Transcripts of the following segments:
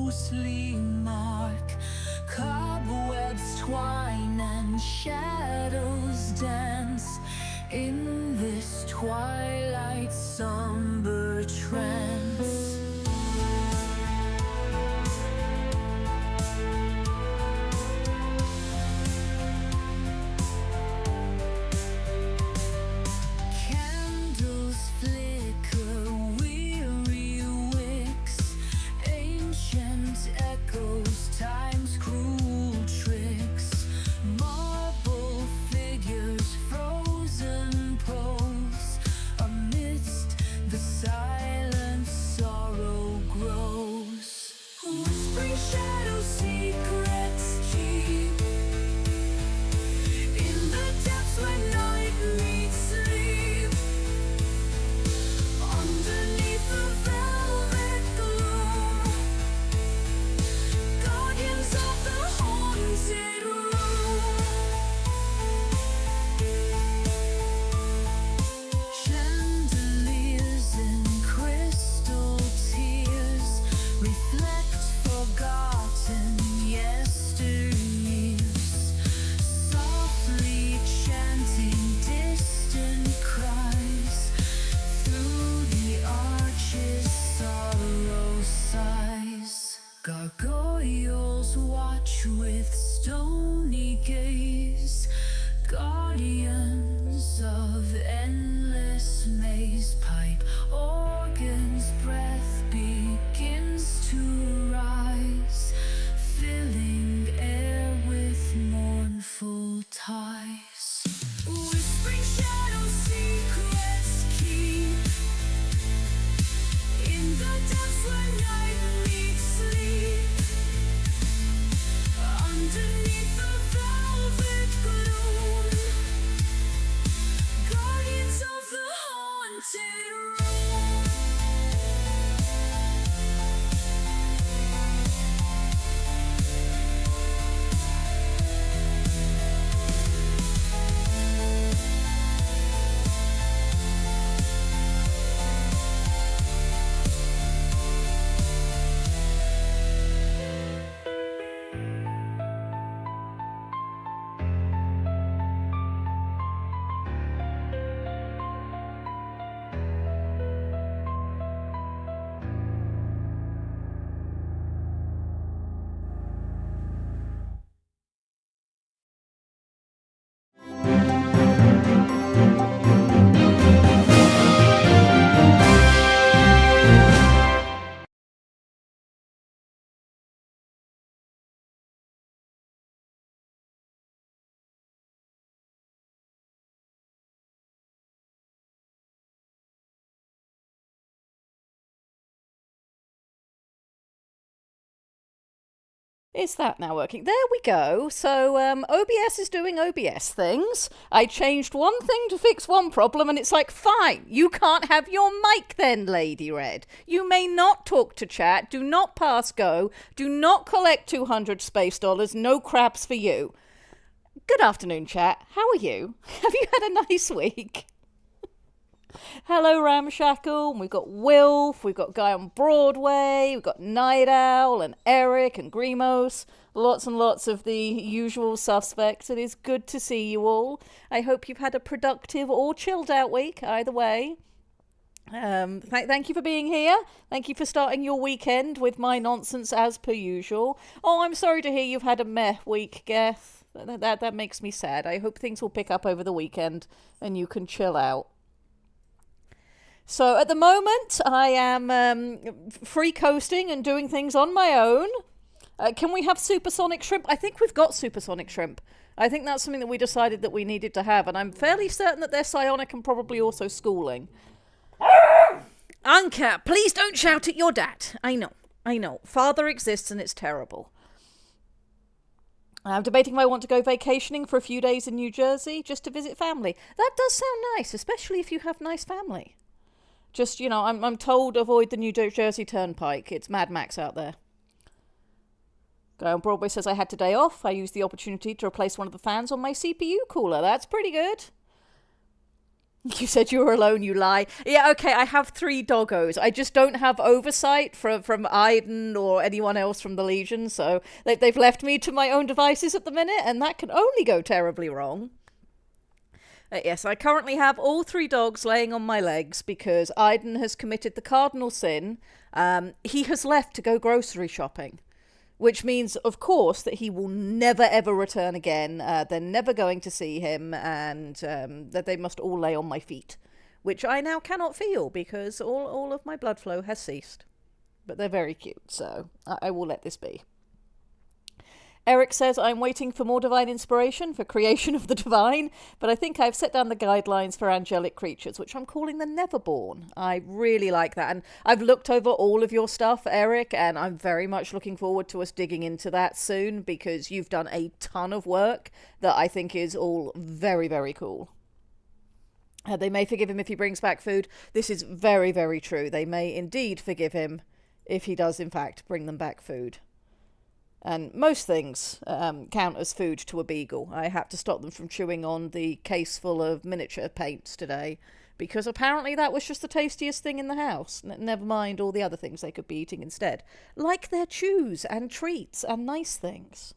ghostly mark. Cobwebs twine and shadows dance in this twilight somber trance. Candles flicker, weary wicks, ancient echoes, time's cruel tricks. Marble figures, frozen pose, amidst the silence sorrow grows. Whispering shadows, secrets keep in the depths where night meets sleep. Underneath the velvet gloom, guardians of the haunted room. Chandeliers and crystal tears reflect forgotten yesteryears, softly chanting distant cries. Through the arches sorrow sighs. Gargoyles watch with stony gaze, guardians of endless maze. Pipe organ's breath begins to rise, filling air with mournful ties. Whispering shadows, secrets keep in the depths where night meets sleep. Underneath the velvet gloom, guardians of the haunted room. Is that now working? There we go. So OBS is doing OBS things. I changed one thing to fix one problem, and it's like, fine, you can't have your mic then, Lady Red. You may not talk to chat. Do not pass go. Do not collect 200 space dollars. No crabs for you. Good afternoon, chat. How are you? Have you had a nice week? Hello, Ramshackle. We've got Wilf. We've got Guy on Broadway. We've got Night Owl and Eric and Grimos. Lots and lots of the usual suspects. It is good to see you all. I hope you've had a productive or chilled out week, either way. Thank you for being here. Thank you for starting your weekend with my nonsense as per usual. Oh, I'm sorry to hear you've had a meh week, Geth. That makes me sad. I hope things will pick up over the weekend and you can chill out. So at the moment, I am free coasting and doing things on my own. Can we have supersonic shrimp? I think we've got supersonic shrimp. I think that's something that we decided that we needed to have, and I'm fairly certain that they're psionic and probably also schooling. Anka, please don't shout at your dad. I know. Father exists and it's terrible. I'm debating if I want to go vacationing for a few days in New Jersey just to visit family. That does sound nice, especially if you have nice family. Just, I'm told avoid the New Jersey Turnpike. It's Mad Max out there. Guy on Broadway says I had today off. I used the opportunity to replace one of the fans on my CPU cooler. That's pretty good. You said you were alone, you lie. Yeah, okay, I have 3 doggos. I just don't have oversight from Aiden or anyone else from the Legion, so they've left me to my own devices at the minute, and that can only go terribly wrong. Yes, I currently have all 3 dogs laying on my legs because Aiden has committed the cardinal sin. He has left to go grocery shopping, which means, of course, that he will never ever return again. They're never going to see him, and that they must all lay on my feet, which I now cannot feel because all of my blood flow has ceased. But they're very cute, so I will let this be. Eric says, I'm waiting for more divine inspiration for creation of the divine, but I think I've set down the guidelines for angelic creatures, which I'm calling the Neverborn. I really like that. And I've looked over all of your stuff, Eric, and I'm very much looking forward to us digging into that soon because you've done a ton of work that I think is all very, very cool. They may forgive him if he brings back food. This is very, very true. They may indeed forgive him if he does, in fact, bring them back food. And most things count as food to a beagle. I had to stop them from chewing on the case full of miniature paints today because apparently that was just the tastiest thing in the house. Never mind all the other things they could be eating instead. Like their chews and treats and nice things.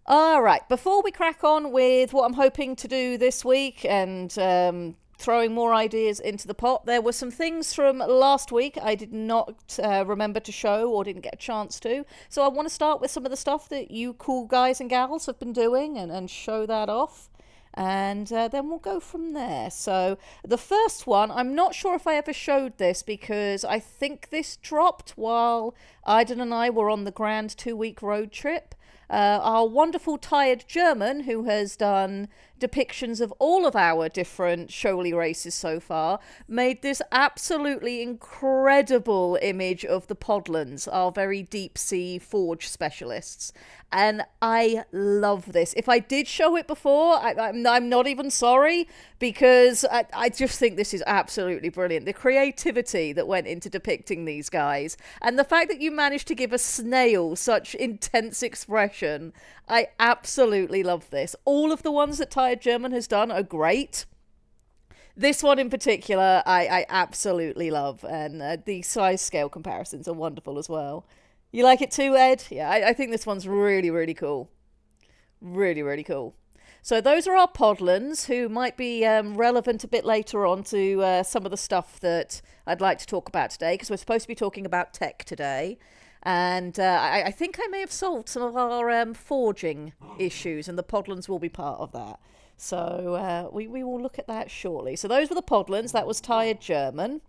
All right, before we crack on with what I'm hoping to do this week and throwing more ideas into the pot, there were some things from last week I did not remember to show or didn't get a chance to. So I want to start with some of the stuff that you cool guys and gals have been doing and show that off. And then we'll go from there. So the first one, I'm not sure if I ever showed this because I think this dropped while Aiden and I were on the grand 2-week road trip. Our wonderful tired German, who has done depictions of all of our different Shoal races so far, made this absolutely incredible image of the Podlands, our very deep sea forge specialists. And I love this. If I did show it before, I'm not even sorry, because I just think this is absolutely brilliant. The creativity that went into depicting these guys, and the fact that you managed to give a snail such intense expression, I absolutely love this. All of the ones that Tired German has done are great. This one in particular, I absolutely love, and the size scale comparisons are wonderful as well. You like it too, Ed? Yeah, I think this one's really, really cool. Really, really cool. So those are our Podlands, who might be relevant a bit later on to some of the stuff that I'd like to talk about today, because we're supposed to be talking about tech today. And I think I may have solved some of our forging issues, and the Podlands will be part of that. So we will look at that shortly. So those were the Podlands. That was Tired German.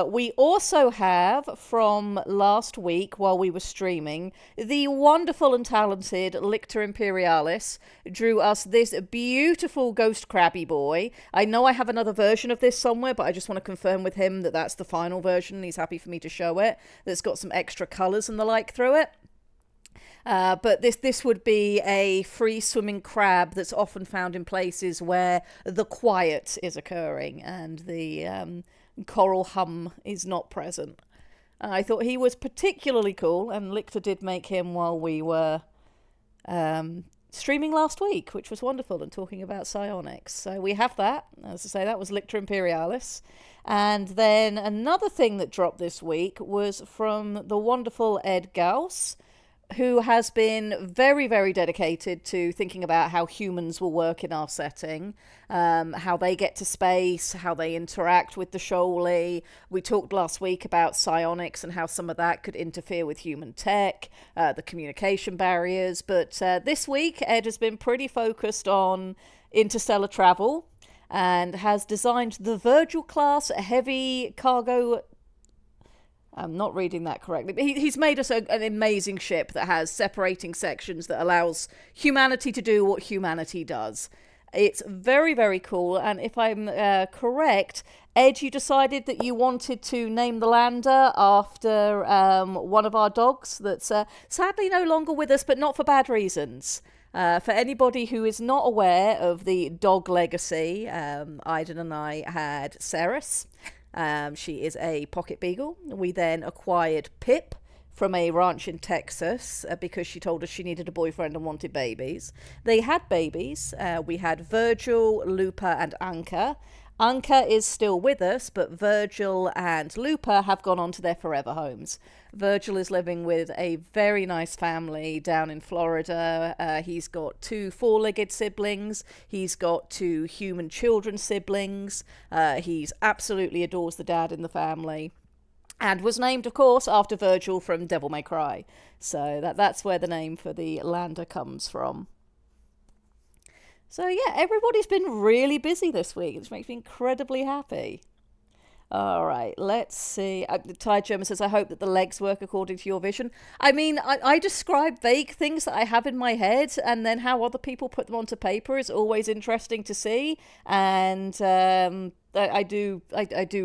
We also have, from last week while we were streaming, the wonderful and talented Lictor Imperialis drew us this beautiful ghost crabby boy. I know I have another version of this somewhere, but I just want to confirm with him that that's the final version. He's happy for me to show it. That's got some extra colours and the like through it. But this would be a free swimming crab that's often found in places where the quiet is occurring and the coral hum is not present. I thought he was particularly cool, and Lictor did make him while we were streaming last week, which was wonderful, and talking about psionics. So we have that. As I say, that was Lictor Imperialis. And then another thing that dropped this week was from the wonderful Ed Gauss, who has been very, very dedicated to thinking about how humans will work in our setting, how they get to space, how they interact with the Shoal. We talked last week about psionics and how some of that could interfere with human tech, the communication barriers. But this week, Ed has been pretty focused on interstellar travel and has designed the Virgil class heavy cargo. I'm not reading that correctly, but he's made us an amazing ship that has separating sections that allows humanity to do what humanity does. It's very, very cool, and if I'm correct, Ed, you decided that you wanted to name the lander after one of our dogs that's sadly no longer with us, but not for bad reasons. For anybody who is not aware of the dog legacy, Aiden and I had Ceres. She is a pocket beagle. We then acquired Pip from a ranch in Texas because she told us she needed a boyfriend and wanted babies. They had babies. We had Virgil, Lupa, and Anka. Anka is still with us, but Virgil and Lupa have gone on to their forever homes. Virgil is living with a very nice family down in Florida. He's got 2 four-legged siblings. He's got 2 human children siblings. He's absolutely adores the dad in the family. And was named, of course, after Virgil from Devil May Cry. So that's where the name for the lander comes from. So yeah, everybody's been really busy this week, which makes me incredibly happy. All right, let's see. Ty German says, I hope that the legs work according to your vision. I mean, I describe vague things that I have in my head, and then how other people put them onto paper is always interesting to see. And I do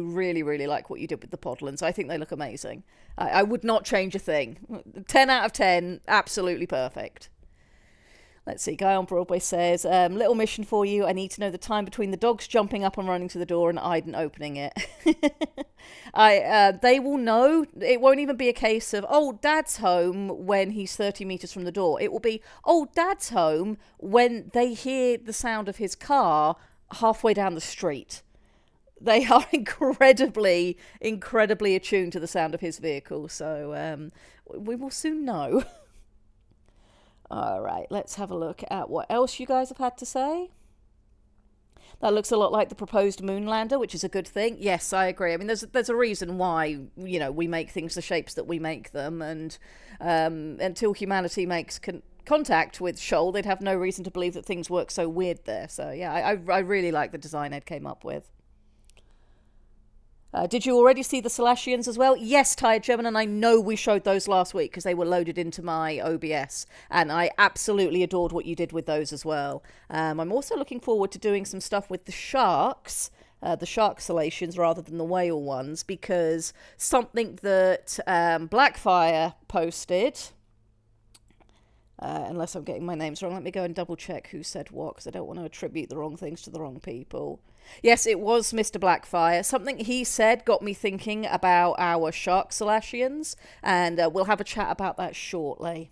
really, really like what you did with the podlins. I think they look amazing. I would not change a thing. 10 out of 10, absolutely perfect. Let's see, Guy on Broadway says, little mission for you. I need to know the time between the dogs jumping up and running to the door and Aiden opening it. They will know. It won't even be a case of, oh, Dad's home when he's 30 meters from the door. It will be, oh, Dad's home when they hear the sound of his car halfway down the street. They are incredibly, incredibly attuned to the sound of his vehicle. So we will soon know. All right, let's have a look at what else you guys have had to say. That looks a lot like the proposed moon lander, which is a good thing. Yes, I agree. I mean, there's a reason why, we make things the shapes that we make them. And until humanity makes contact with Shoal, they'd have no reason to believe that things work so weird there. So, yeah, I really like the design Ed came up with. Did you already see the Celestians as well? Yes, Tired German, and I know we showed those last week because they were loaded into my OBS, and I absolutely adored what you did with those as well. I'm also looking forward to doing some stuff with the sharks, the shark Celestians rather than the whale ones, because something that Blackfire posted... unless I'm getting my names wrong, let me go and double check who said what, because I don't want to attribute the wrong things to the wrong people. Yes, it was Mr. Blackfire. Something he said got me thinking about our shark Celestians, and we'll have a chat about that shortly.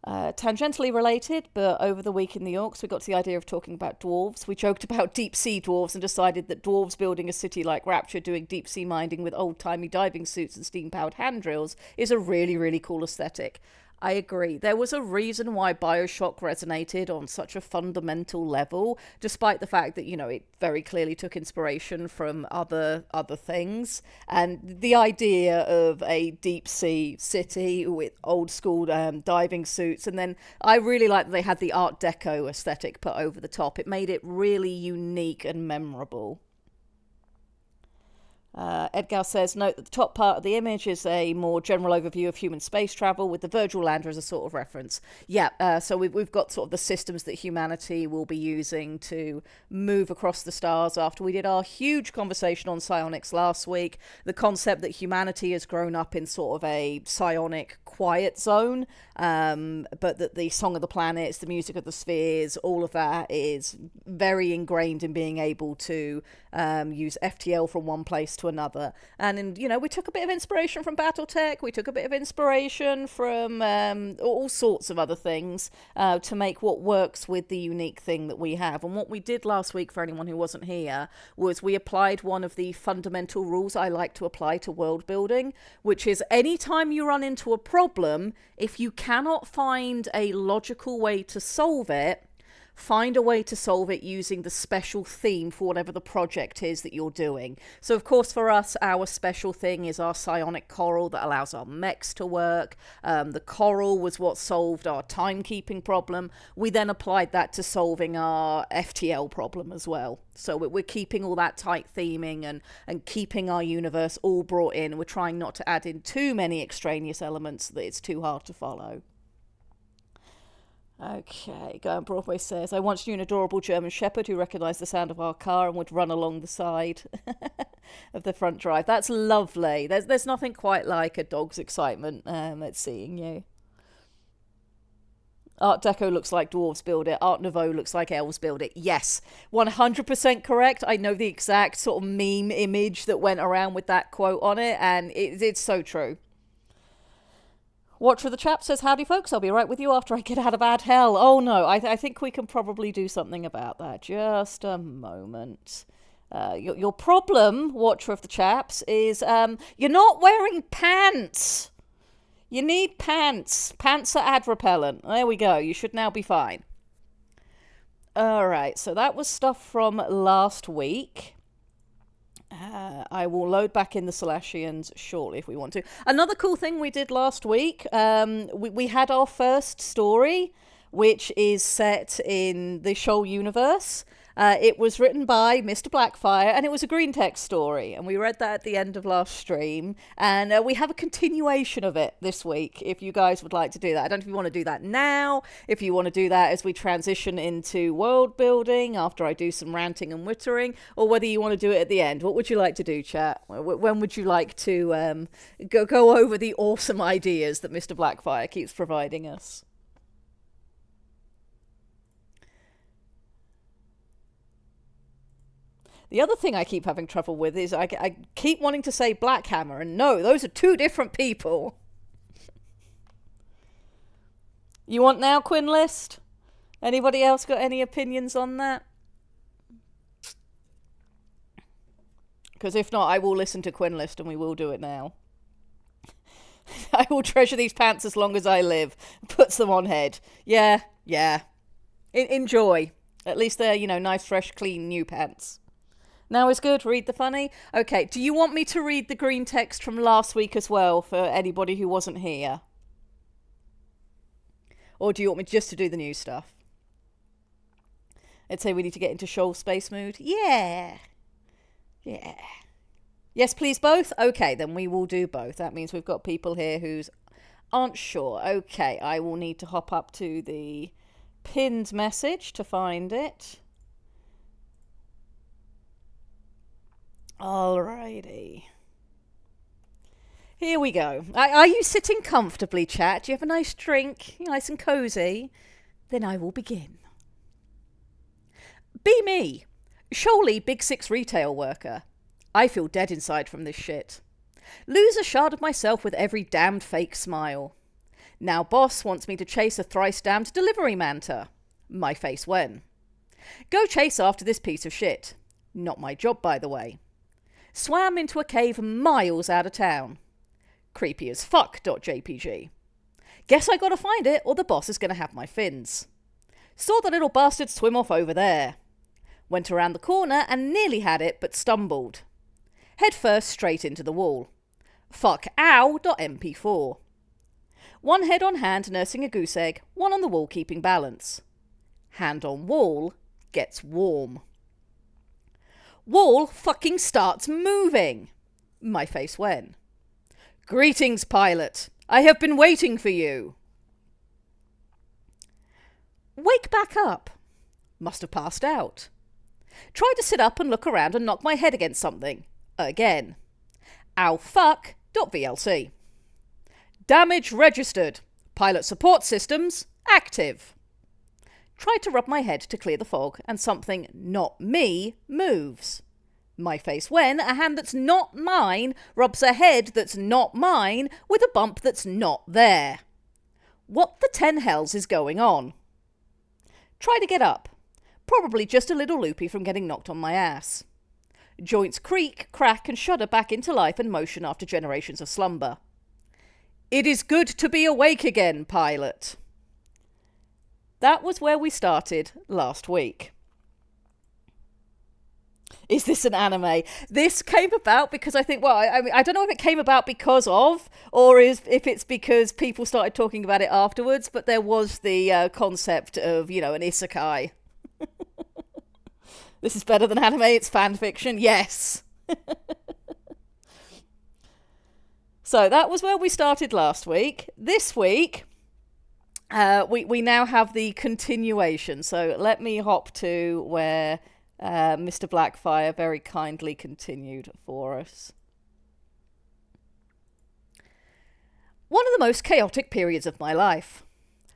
Tangentially related, but over the week in the Yorks, we got to the idea of talking about dwarves. We joked about deep sea dwarves and decided that dwarves building a city like Rapture doing deep sea mining with old-timey diving suits and steam-powered hand drills is a really, really cool aesthetic. I agree. There was a reason why BioShock resonated on such a fundamental level, despite the fact that, it very clearly took inspiration from other things. And the idea of a deep sea city with old school diving suits, and then I really like that they had the Art Deco aesthetic put over the top. It made it really unique and memorable. Edgar says, note that the top part of the image is a more general overview of human space travel with the Virgil lander as a sort of reference. Yeah, so we've got sort of the systems that humanity will be using to move across the stars after we did our huge conversation on psionics last week. The concept that humanity has grown up in sort of a psionic quiet zone, but that the song of the planets, the music of the spheres, all of that is very ingrained in being able to use FTL from one place to another. And we took a bit of inspiration from Battletech, we took a bit of inspiration from all sorts of other things to make what works with the unique thing that we have. And what we did last week, for anyone who wasn't here, was we applied one of the fundamental rules I like to apply to world building, which is anytime you run into a problem, if you cannot find a logical way to solve it, find a way to solve it using the special theme for whatever the project is that you're doing. So, of course, for us, our special thing is our psionic coral that allows our mechs to work. The coral was what solved our timekeeping problem. We then applied that to solving our FTL problem as well. So we're keeping all that tight theming and keeping our universe all brought in. We're trying not to add in too many extraneous elements that it's too hard to follow. Okay, Guy on Broadway says, I once knew an adorable German Shepherd who recognised the sound of our car and would run along the side of the front drive. That's lovely. There's nothing quite like a dog's excitement at seeing you. Art Deco looks like dwarves build it. Art Nouveau looks like elves build it. Yes, 100% correct. I know the exact sort of meme image that went around with that quote on it, and it's so true. Watcher of the Chap says, howdy folks, I'll be right with you after I get out of ad hell. Oh no, I think we can probably do something about that. Just a moment. Your problem, Watcher of the Chaps, is you're not wearing pants. You need pants. Pants are ad repellent. There we go. You should now be fine. Alright, so that was stuff from last week. I will load back in the Celestians shortly if we want to. Another cool thing we did last week, we had our first story, which is set in the Shoal universe. It was written by Mr. Blackfire, and it was a green text story, and we read that at the end of last stream, and we have a continuation of it this week, if you guys would like to do that. I don't know if you want to do that now, if you want to do that as we transition into world building, after I do some ranting and wittering, or whether you want to do it at the end. What would you like to do, chat? When would you like to go over the awesome ideas that Mr. Blackfire keeps providing us? The other thing I keep having trouble with is I keep wanting to say Black Hammer, and no, those are two different people. You want now, Quinn List? Anybody else got any opinions on that? Because if not, I will listen to Quinn List and we will do it now. I will treasure these pants as long as I live. Puts them on head. Yeah. Enjoy. At least they're, nice, fresh, clean, new pants. Now is good. Read the funny. Okay, do you want me to read the green text from last week as well for anybody who wasn't here? Or do you want me just to do the new stuff? I'd say we need to get into Shoal space mood. Yeah. Yes, please, both? Okay, then we will do both. That means we've got people here who aren't sure. Okay, I will need to hop up to the pinned message to find it. Alrighty. Here we go. Are you sitting comfortably, chat? Do you have a nice drink? Nice and cozy? Then I will begin. Be me. Shoaly Big Six retail worker. I feel dead inside from this shit. Lose a shard of myself with every damned fake smile. Now boss wants me to chase a thrice damned delivery manta. My face when. Go chase after this piece of shit. Not my job, by the way. Swam into a cave miles out of town. Creepy as fuck, .jpg. Guess I gotta find it or the boss is gonna have my fins. Saw the little bastard swim off over there. Went around the corner and nearly had it but stumbled. Head first straight into the wall. Fuck ow, .mp4. One head on hand nursing a goose egg, one on the wall keeping balance. Hand on wall gets warm. Wall fucking starts moving. My face when. Greetings, pilot. I have been waiting for you. Wake back up. Must have passed out. Tried to sit up and look around and knock my head against something. Again. Ow fuck. .vlc. Damage registered. Pilot support systems active. Tried to rub my head to clear the fog and something not me moves. My face when a hand that's not mine rubs a head that's not mine with a bump that's not there. What the 10 hells is going on? Try to get up. Probably just a little loopy from getting knocked on my ass. Joints creak, crack and shudder back into life and motion after generations of slumber. It is good to be awake again, pilot. That was where we started last week. Is this an anime? This came about because I think, I don't know if it came about because of, or if it's because people started talking about it afterwards, but there was the concept of, an isekai. This is better than anime, it's fan fiction. Yes. So that was where we started last week. This week, we now have the continuation. So let me hop to where Mr. Blackfire very kindly continued for us. One of the most chaotic periods of my life.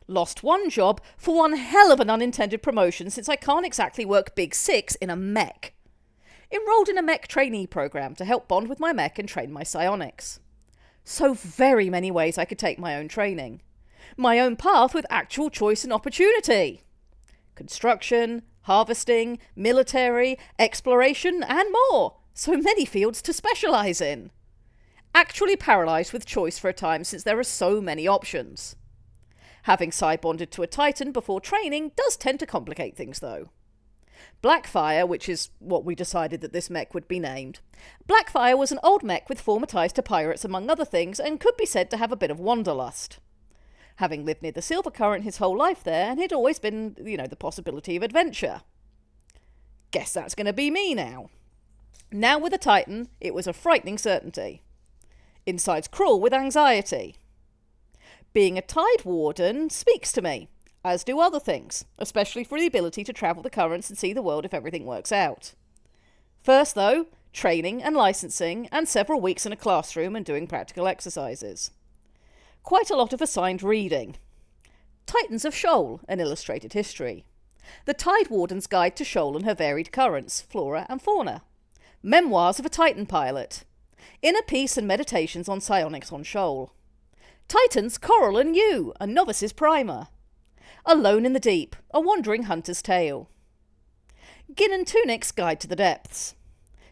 Lost one job for one hell of an unintended promotion since I can't exactly work Big Six in a mech. Enrolled in a mech trainee program to help bond with my mech and train my psionics. So very many ways I could take my own training. My own path with actual choice and opportunity. Construction, harvesting, military, exploration, and more. So many fields to specialise in. Actually paralysed with choice for a time since there are so many options. Having side-bonded to a Titan before training does tend to complicate things though. Blackfire, which is what we decided that this mech would be named. Blackfire was an old mech with former ties to pirates among other things and could be said to have a bit of wanderlust. Having lived near the Silver Current his whole life there, and he'd always been, the possibility of adventure. Guess that's going to be me now. Now with a Titan, it was a frightening certainty. Inside's crawl with anxiety. Being a Tide Warden speaks to me, as do other things, especially for the ability to travel the currents and see the world if everything works out. First though, training and licensing, and several weeks in a classroom and doing practical exercises. Quite a lot of assigned reading. Titans of Shoal, an illustrated history. The Tide Warden's Guide to Shoal and her varied currents, flora and fauna. Memoirs of a Titan pilot. Inner Peace and Meditations on Psionics on Shoal. Titans, Coral and You, a novice's primer. Alone in the Deep, a wandering hunter's tale. Gin and Tunic's Guide to the Depths.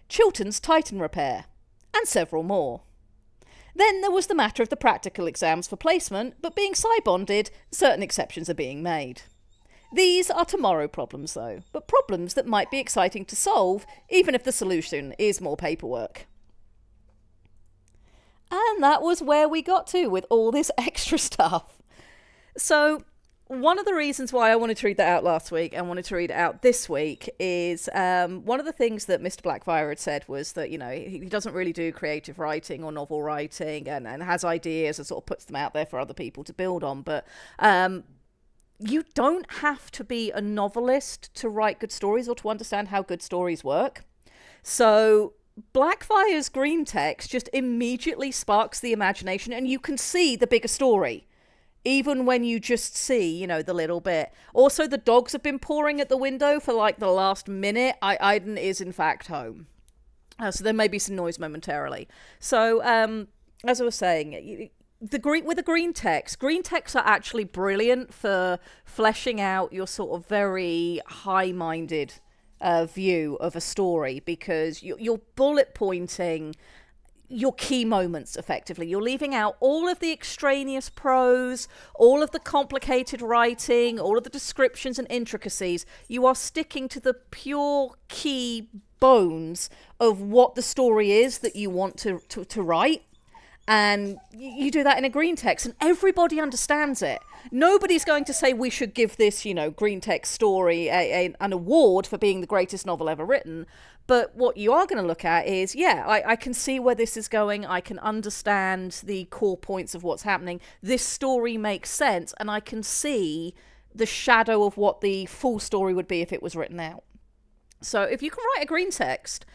Chilton's Titan Repair, and several more. Then there was the matter of the practical exams for placement, but being side-bonded, certain exceptions are being made. These are tomorrow problems though, but problems that might be exciting to solve, even if the solution is more paperwork. And that was where we got to with all this extra stuff. So one of the reasons why I wanted to read that out last week and wanted to read it out this week is one of the things that Mr. Blackfire had said was that, he doesn't really do creative writing or novel writing and has ideas and sort of puts them out there for other people to build on. But you don't have to be a novelist to write good stories or to understand how good stories work. So Blackfire's green text just immediately sparks the imagination and you can see the bigger story. Even when you just see, the little bit. Also, the dogs have been pawing at the window for like the last minute. Aiden is in fact home. So there may be some noise momentarily. So, as I was saying, with the green texts are actually brilliant for fleshing out your sort of very high-minded view of a story because you're bullet pointing your key moments effectively. You're leaving out all of the extraneous prose, all of the complicated writing, all of the descriptions and intricacies. You are sticking to the pure key bones of what the story is that you want to write. And you do that in a green text and everybody understands it. Nobody's going to say we should give this, green text story an award for being the greatest novel ever written. But what you are going to look at is, I can see where this is going. I can understand the core points of what's happening. This story makes sense. And I can see the shadow of what the full story would be if it was written out. So if you can write a green text,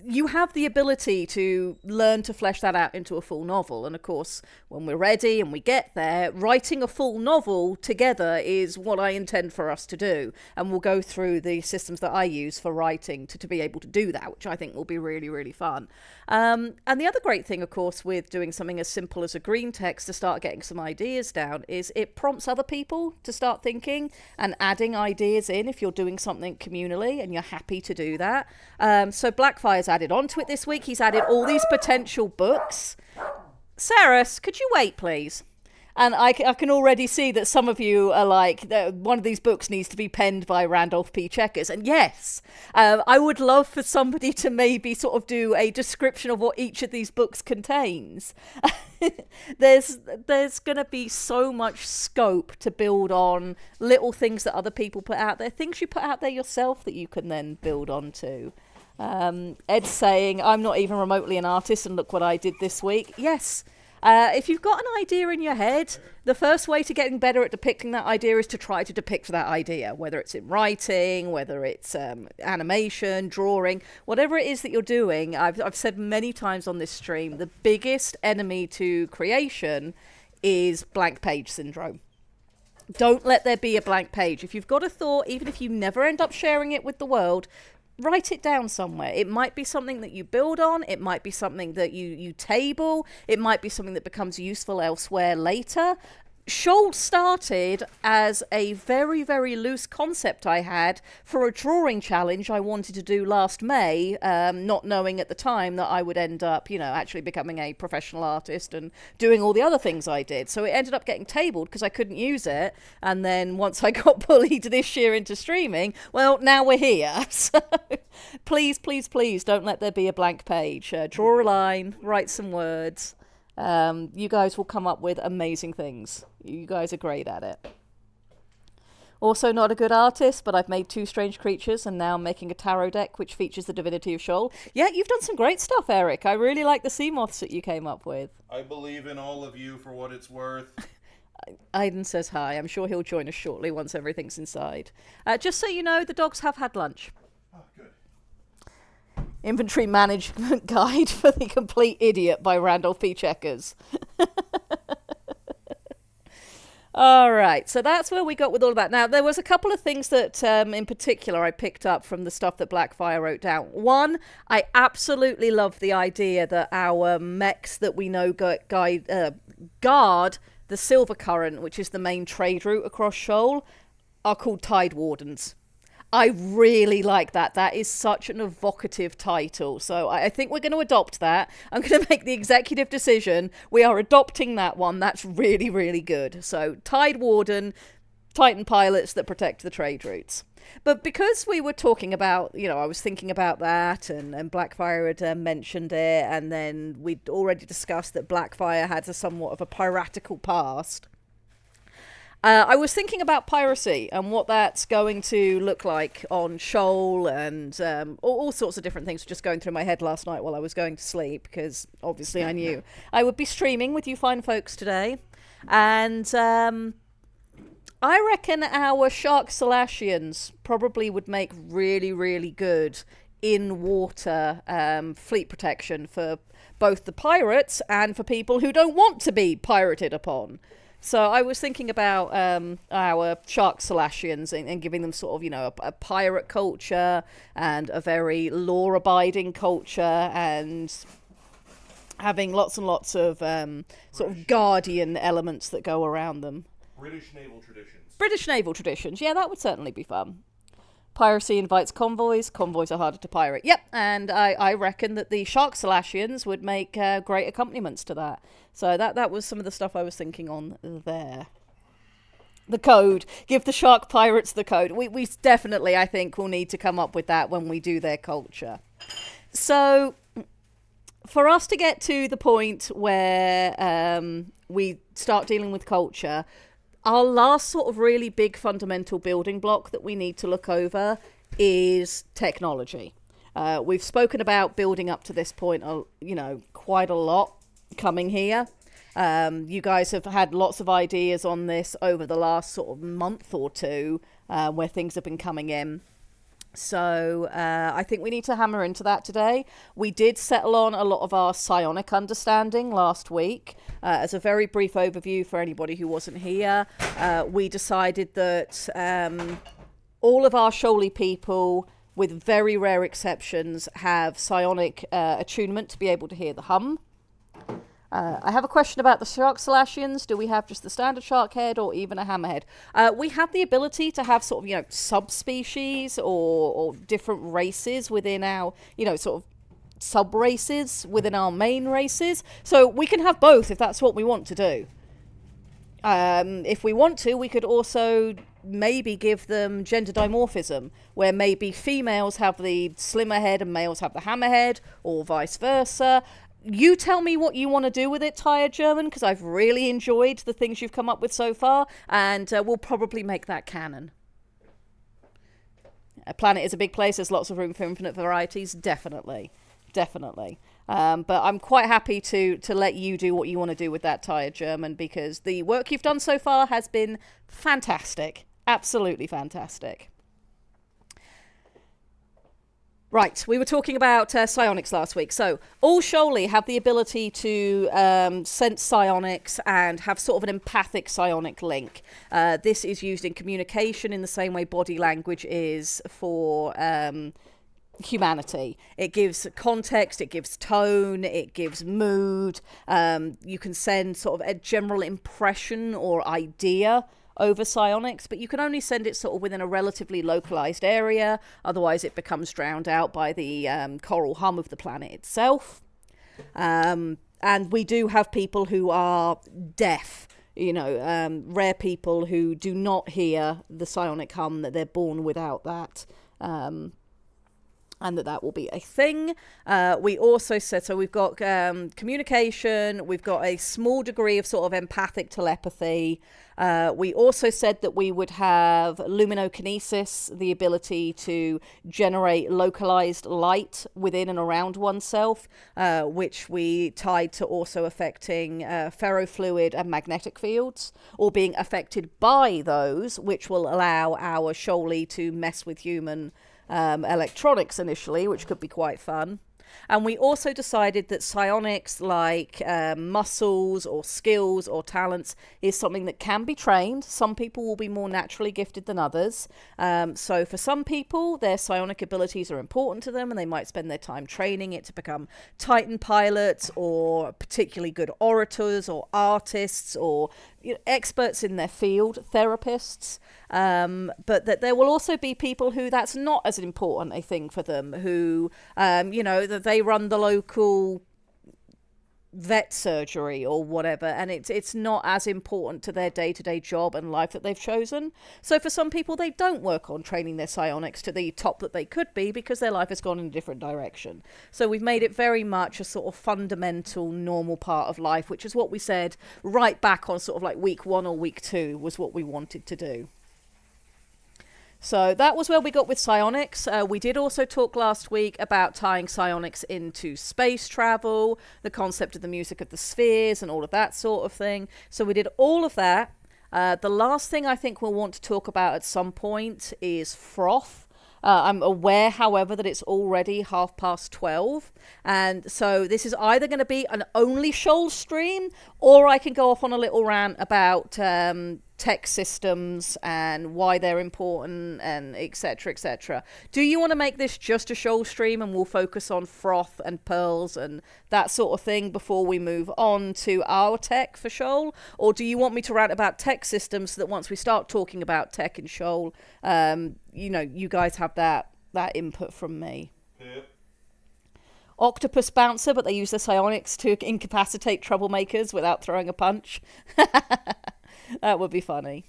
you have the ability to learn to flesh that out into a full novel. And of course, when we're ready and we get there, writing a full novel together is what I intend for us to do. And we'll go through the systems that I use for writing to be able to do that, which I think will be really, really fun. And the other great thing, of course, with doing something as simple as a green text to start getting some ideas down is it prompts other people to start thinking and adding ideas in if you're doing something communally and you're happy to do that. So Blackfire's added onto it this week. He's added all these potential books. Saris, could you wait, please? And I can already see that some of you are like, one of these books needs to be penned by Randolph P. Checkers. And yes, I would love for somebody to maybe sort of do a description of what each of these books contains. There's going to be so much scope to build on little things that other people put out there, things you put out there yourself that you can then build onto. Ed's saying, I'm not even remotely an artist and look what I did this week. Yes. If you've got an idea in your head, the first way to getting better at depicting that idea is to try to depict that idea, whether it's in writing, whether it's animation, drawing, whatever it is that you're doing. I've said many times on this stream, the biggest enemy to creation is blank page syndrome. Don't let there be a blank page. If you've got a thought, even if you never end up sharing it with the world, write it down somewhere. It might be something that you build on. It might be something that you table. It might be something that becomes useful elsewhere later. Shoal started as a very, very loose concept I had for a drawing challenge I wanted to do last May, not knowing at the time that I would end up, actually becoming a professional artist and doing all the other things I did. So it ended up getting tabled because I couldn't use it. And then once I got bullied this year into streaming, well, now we're here. So please, please, please don't let there be a blank page. Draw a line, write some words. You guys will come up with amazing things. You guys are great at it. Also not a good artist, but I've made 2 strange creatures and now I'm making a tarot deck which features the divinity of Shoal. Yeah, you've done some great stuff, Eric. I really like the sea moths that you came up with. I believe in all of you for what it's worth. Aiden says hi. I'm sure he'll join us shortly once everything's inside. Just so you know, the dogs have had lunch. Oh, good. Inventory Management Guide for the Complete Idiot by Randolph P. Checkers. All right, so that's where we got with all of that. Now, there was a couple of things that in particular I picked up from the stuff that Blackfire wrote down. One, I absolutely love the idea that our mechs that we know guard the Silver Current, which is the main trade route across Shoal, are called Tide Wardens. I really like that. That is such an evocative title. So I think we're going to adopt that. I'm going to make the executive decision. We are adopting that one. That's really, really good. So Tide Warden, Titan pilots that protect the trade routes. But because we were talking about, I was thinking about that and Blackfire had mentioned it. And then we'd already discussed that Blackfire had somewhat of a piratical past. I was thinking about piracy and what that's going to look like on Shoal and all sorts of different things were just going through my head last night while I was going to sleep because obviously I knew I would be streaming with you fine folks today. And I reckon our Shark Salacians probably would make really, really good in-water fleet protection for both the pirates and for people who don't want to be pirated upon. So I was thinking about our Shark Salacians and giving them sort of, a pirate culture and a very law-abiding culture and having lots and lots of sort of guardian elements that go around them. British naval traditions. British naval traditions. Yeah, that would certainly be fun. Piracy invites convoys. Convoys are harder to pirate. Yep, and I reckon that the Shark Salacians would make great accompaniments to that. So that was some of the stuff I was thinking on there. The code. Give the Shark Pirates the code. We definitely, I think, will need to come up with that when we do their culture. So for us to get to the point where we start dealing with culture, our last sort of really big fundamental building block that we need to look over is technology. We've spoken about building up to this point, quite a lot coming here. You guys have had lots of ideas on this over the last sort of month or two where things have been coming in. So I think we need to hammer into that today. We did settle on a lot of our psionic understanding last week. As a very brief overview for anybody who wasn't here, we decided that all of our Shoaly people, with very rare exceptions, have psionic attunement to be able to hear the hum. I have a question about the Shark Salacians. Do we have just the standard shark head or even a hammerhead? We have the ability to have sort of, subspecies or different races within our, sort of sub-races within our main races. So we can have both if that's what we want to do. If we want to, we could also maybe give them gender dimorphism, where maybe females have the slimmer head and males have the hammerhead, or vice versa. You tell me what you want to do with it, Tired German, because I've really enjoyed the things you've come up with so far, and we'll probably make that canon. A planet is a big place. There's lots of room for infinite varieties. Definitely. But I'm quite happy to let you do what you want to do with that, Tired German, because the work you've done so far has been fantastic. Absolutely fantastic. Right, we were talking about psionics last week. So all Shoaly have the ability to sense psionics and have sort of an empathic psionic link. This is used in communication in the same way body language is for humanity. It gives context, it gives tone, it gives mood. You can send sort of a general impression or idea over psionics, but you can only send it sort of within a relatively localized area. Otherwise, it becomes drowned out by the choral hum of the planet itself. And we do have people who are deaf, rare people who do not hear the psionic hum, that they're born without that. And that will be a thing. We also said, so we've got communication, we've got a small degree of sort of empathic telepathy. We also said that we would have luminokinesis, the ability to generate localized light within and around oneself, which we tied to also affecting ferrofluid and magnetic fields, or being affected by those, which will allow our Shoal to mess with human electronics initially, which could be quite fun. And we also decided that psionics, like muscles or skills or talents, is something that can be trained. Some people will be more naturally gifted than others. So for some people, their psionic abilities are important to them, and they might spend their time training it to become Titan pilots, or particularly good orators, or artists, or experts in their field, therapists. But that there will also be people who that's not as important a thing for them, who, that they run the local vet surgery or whatever, and it's not as important to their day-to-day job and life that they've chosen. So for some people, they don't work on training their psionics to the top that they could be, because their life has gone in a different direction. So we've made it very much a sort of fundamental, normal part of life, which is what we said right back on sort of like week 1 or week 2 was what we wanted to do. So that was where we got with psionics. We did also talk last week about tying psionics into space travel, the concept of the music of the spheres and all of that sort of thing. So we did all of that. The last thing I think we'll want to talk about at some point is froth. I'm aware, however, that it's already 12:30. And so this is either going to be an only Shoal stream, or I can go off on a little rant about tech systems and why they're important and etc, etc. Do you want to make this just a Shoal stream and we'll focus on froth and pearls and that sort of thing before we move on to our tech for Shoal? Or do you want me to rant about tech systems so that once we start talking about tech and Shoal, you guys have that input from me? Yep. Octopus bouncer, but they use the psionics to incapacitate troublemakers without throwing a punch. That would be funny.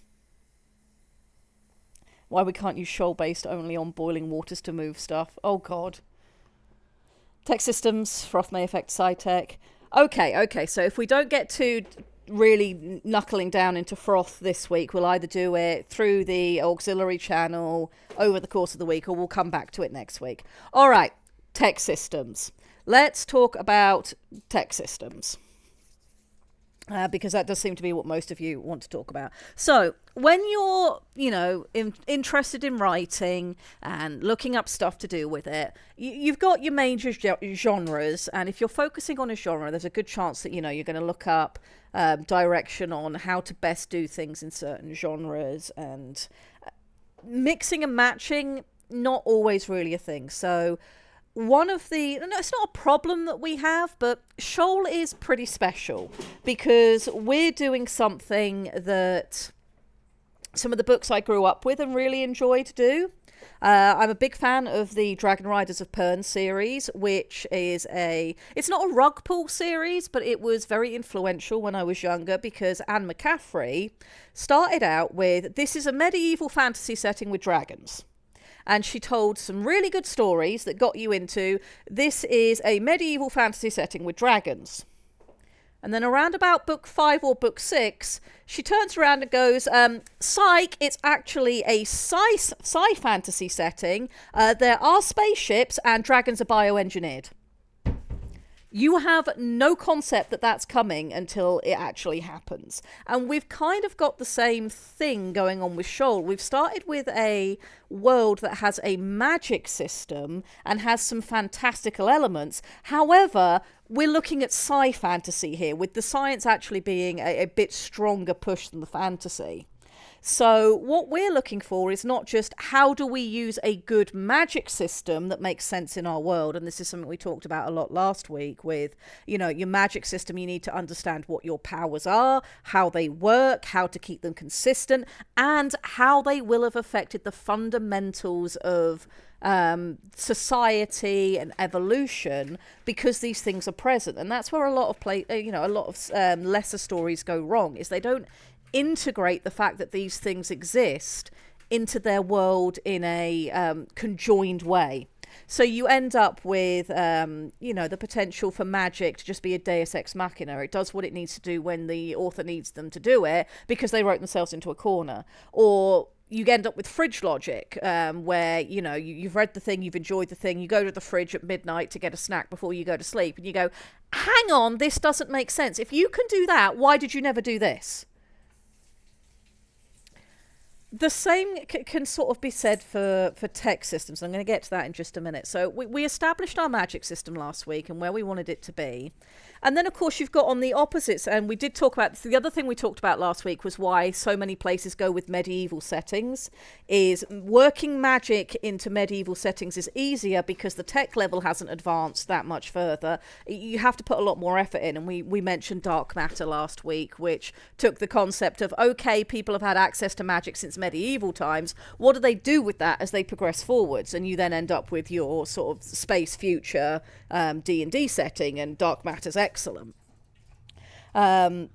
Why we can't use Shoal based only on boiling waters to move stuff. Oh god. Tech systems, froth may affect sci-tech. Okay, so if we don't get to really knuckling down into froth this week, we'll either do it through the auxiliary channel over the course of the week, or we'll come back to it next week. All right, tech systems. Let's talk about tech systems. Because that does seem to be what most of you want to talk about. So when you're, interested in writing and looking up stuff to do with it, you've got your major genres. And if you're focusing on a genre, there's a good chance that, you're going to look up direction on how to best do things in certain genres. And mixing and matching, not always really a thing. So it's not a problem that we have, but Shoal is pretty special because we're doing something that some of the books I grew up with and really enjoyed do. I'm a big fan of the Dragon Riders of Pern series, which is it's not a rug pull series, but it was very influential when I was younger because Anne McCaffrey started out with, this is a medieval fantasy setting with dragons. And she told some really good stories that got you into, this is a medieval fantasy setting with dragons. And then around about book 5 or book 6, she turns around and goes, psych, it's actually a sci fantasy setting. There are spaceships and dragons are bioengineered. You have no concept that that's coming until it actually happens. And we've kind of got the same thing going on with Shoal. We've started with a world that has a magic system and has some fantastical elements. However, we're looking at sci-fantasy here, with the science actually being a bit stronger push than the fantasy. So what we're looking for is not just how do we use a good magic system that makes sense in our world, and this is something we talked about a lot last week with, your magic system. You need to understand what your powers are, how they work, how to keep them consistent, and how they will have affected the fundamentals of society and evolution, because these things are present. And that's where a lot of lesser stories go wrong, is they don't integrate the fact that these things exist into their world in a conjoined way. So you end up with, the potential for magic to just be a deus ex machina. It does what it needs to do when the author needs them to do it, because they wrote themselves into a corner. Or you end up with fridge logic, where, you've read the thing, you've enjoyed the thing, you go to the fridge at midnight to get a snack before you go to sleep, and you go, hang on, this doesn't make sense. If you can do that, why did you never do this? The same can sort of be said for tech systems. I'm going to get to that in just a minute. So we established our magic system last week and where we wanted it to be. And then, of course, you've got on the opposites. And we did talk about this. The other thing we talked about last week was why so many places go with medieval settings. Is working magic into medieval settings is easier because the tech level hasn't advanced that much further. You have to put a lot more effort in. And we mentioned dark matter last week, which took the concept of, okay, people have had access to magic since medieval times. What do they do with that as they progress forwards? And you then end up with your sort of space future D&D setting, and dark matter's excellent. From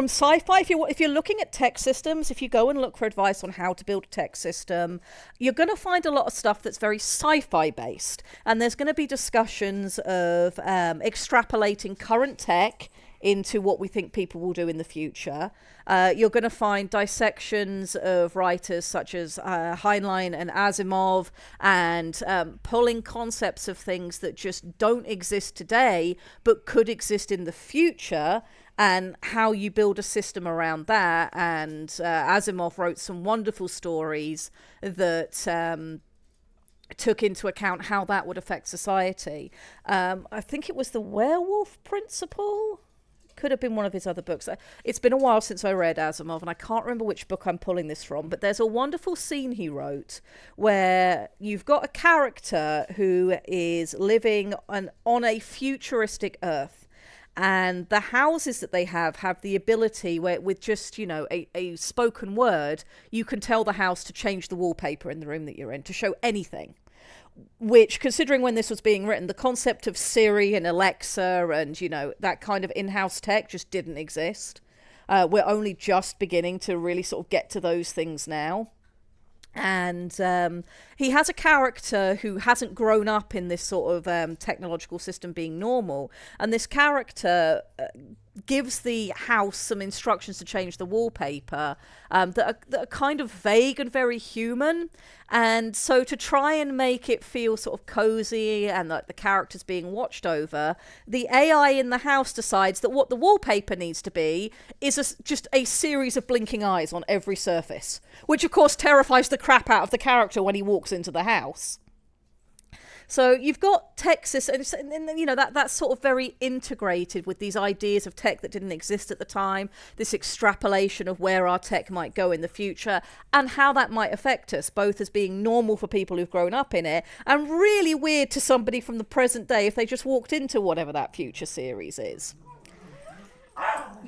sci-fi, if you're looking at tech systems, if you go and look for advice on how to build a tech system, you're going to find a lot of stuff that's very sci-fi based, and there's going to be discussions of extrapolating current tech into what we think people will do in the future. You're going to find dissections of writers such as Heinlein and Asimov, and pulling concepts of things that just don't exist today but could exist in the future, and how you build a system around that. And Asimov wrote some wonderful stories that took into account how that would affect society. I think it was the werewolf principle. Could have been one of his other books. It's been a while since I read Asimov, and I can't remember which book I'm pulling this from, but there's a wonderful scene he wrote where you've got a character who is living on a futuristic Earth, and the houses that they have the ability where, with just, a spoken word, you can tell the house to change the wallpaper in the room that you're in, to show anything. Which, considering when this was being written, the concept of Siri and Alexa and, that kind of in-house tech just didn't exist. We're only just beginning to really sort of get to those things now. And he has a character who hasn't grown up in this sort of technological system being normal. And this character gives the house some instructions to change the wallpaper that are kind of vague and very human. And so to try and make it feel sort of cozy and like the character's being watched over, the AI in the house decides that what the wallpaper needs to be is just a series of blinking eyes on every surface, which of course terrifies the crap out of the character when he walks into the house. So you've got Texas, and that's sort of very integrated with these ideas of tech that didn't exist at the time, this extrapolation of where our tech might go in the future and how that might affect us, both as being normal for people who've grown up in it and really weird to somebody from the present day if they just walked into whatever that future series is.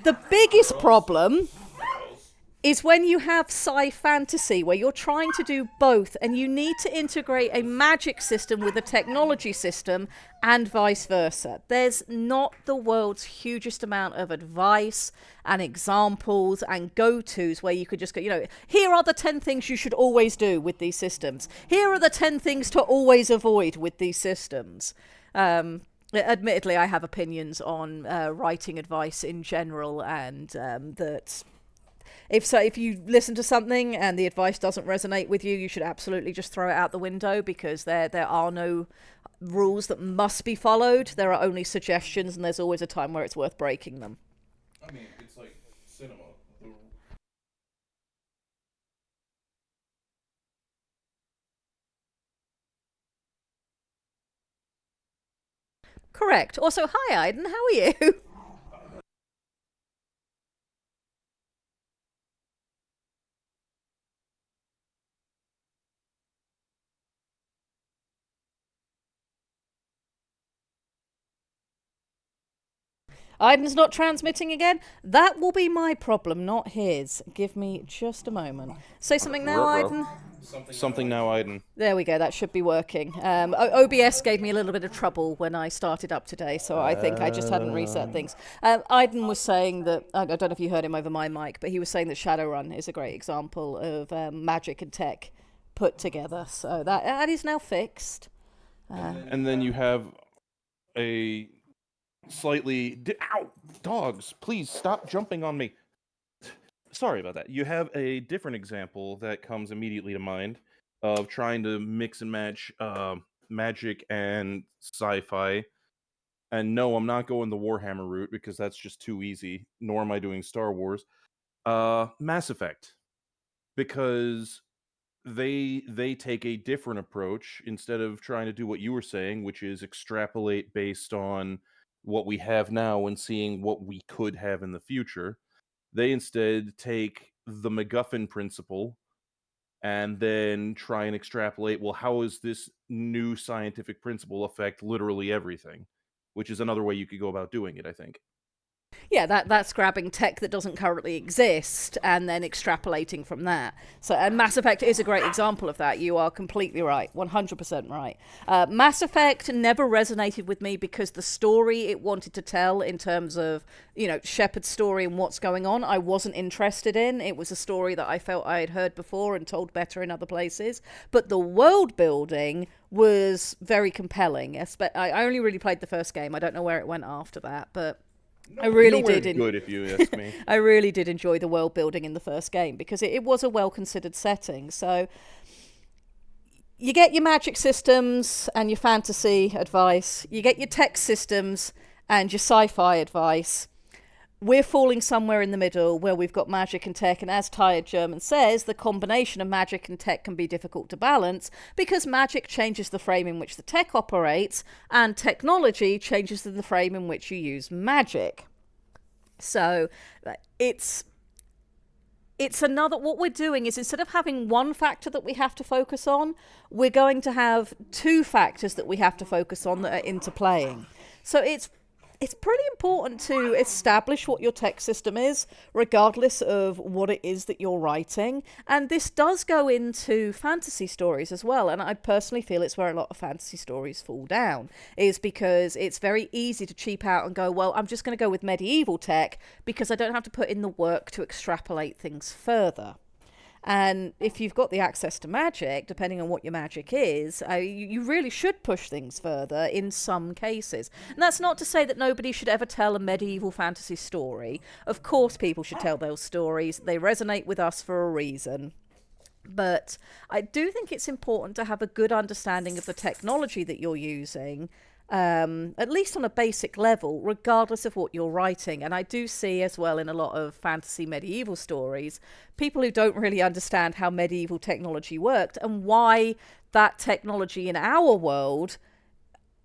The biggest problem is when you have sci-fantasy where you're trying to do both and you need to integrate a magic system with a technology system and vice versa. There's not the world's hugest amount of advice and examples and go-tos where you could just go, here are the 10 things you should always do with these systems. Here are the 10 things to always avoid with these systems. Admittedly, I have opinions on writing advice in general, and that if you listen to something and the advice doesn't resonate with you, you should absolutely just throw it out the window, because there are no rules that must be followed. There are only suggestions, and there's always a time where it's worth breaking them. I mean, it's like cinema. Correct. Also, hi, Aiden, how are you? Aiden's not transmitting again? That will be my problem, not his. Give me just a moment. Say something now, Aiden. Something now, Aiden. There we go, that should be working. OBS gave me a little bit of trouble when I started up today, so I think I just hadn't reset things. Aiden was saying that, I don't know if you heard him over my mic, but he was saying that Shadowrun is a great example of magic and tech put together, so that is now fixed. And then you have a slightly... Ow! Dogs, please stop jumping on me. Sorry about that. You have a different example that comes immediately to mind of trying to mix and match magic and sci-fi. And no, I'm not going the Warhammer route because that's just too easy, nor am I doing Star Wars. Mass Effect. Because they take a different approach instead of trying to do what you were saying, which is extrapolate based on what we have now and seeing what we could have in the future. They instead take the MacGuffin principle and then try and extrapolate, well, how does this new scientific principle affect literally everything? Which is another way you could go about doing it, I think. Yeah, that's grabbing tech that doesn't currently exist and then extrapolating from that. So, and Mass Effect is a great example of that. You are completely right, 100% right. Mass Effect never resonated with me because the story it wanted to tell in terms of, Shepard's story and what's going on, I wasn't interested in. It was a story that I felt I had heard before and told better in other places. But the world building was very compelling. I only really played the first game. I don't know where it went after that, but... I really did. Good, if you ask me. I really did enjoy the world building in the first game because it was a well considered setting. So you get your magic systems and your fantasy advice. You get your tech systems and your sci-fi advice. We're falling somewhere in the middle where we've got magic and tech, and as Tired German says, the combination of magic and tech can be difficult to balance because magic changes the frame in which the tech operates and technology changes the frame in which you use magic. So it's another, what we're doing is instead of having one factor that we have to focus on, we're going to have two factors that we have to focus on that are interplaying. So it's pretty important to establish what your tech system is, regardless of what it is that you're writing. And this does go into fantasy stories as well. And I personally feel it's where a lot of fantasy stories fall down, is because it's very easy to cheap out and go, well, I'm just going to go with medieval tech because I don't have to put in the work to extrapolate things further. And if you've got the access to magic, depending on what your magic is, you really should push things further in some cases. And that's not to say that nobody should ever tell a medieval fantasy story. Of course people should tell those stories. They resonate with us for a reason. But I do think it's important to have a good understanding of the technology that you're using, at least on a basic level, regardless of what you're writing. And I do see as well in a lot of fantasy medieval stories, people who don't really understand how medieval technology worked and why that technology in our world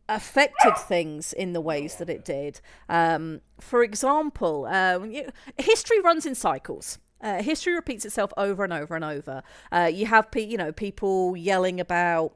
affected things in the ways that it did. For example, history runs in cycles. History repeats itself over and over and over. You have people yelling about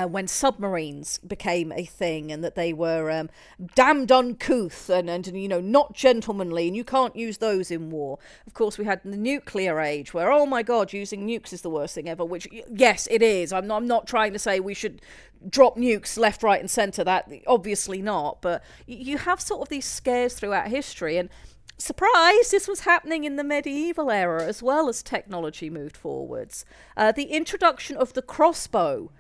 when submarines became a thing and that they were damned uncouth and not gentlemanly, and you can't use those in war. Of course, we had the nuclear age where, oh my God, using nukes is the worst thing ever, which, yes, it is. I'm not trying to say we should drop nukes left, right and centre. That obviously not. But you have sort of these scares throughout history, and surprise, this was happening in the medieval era as well as technology moved forwards. The introduction of the crossbow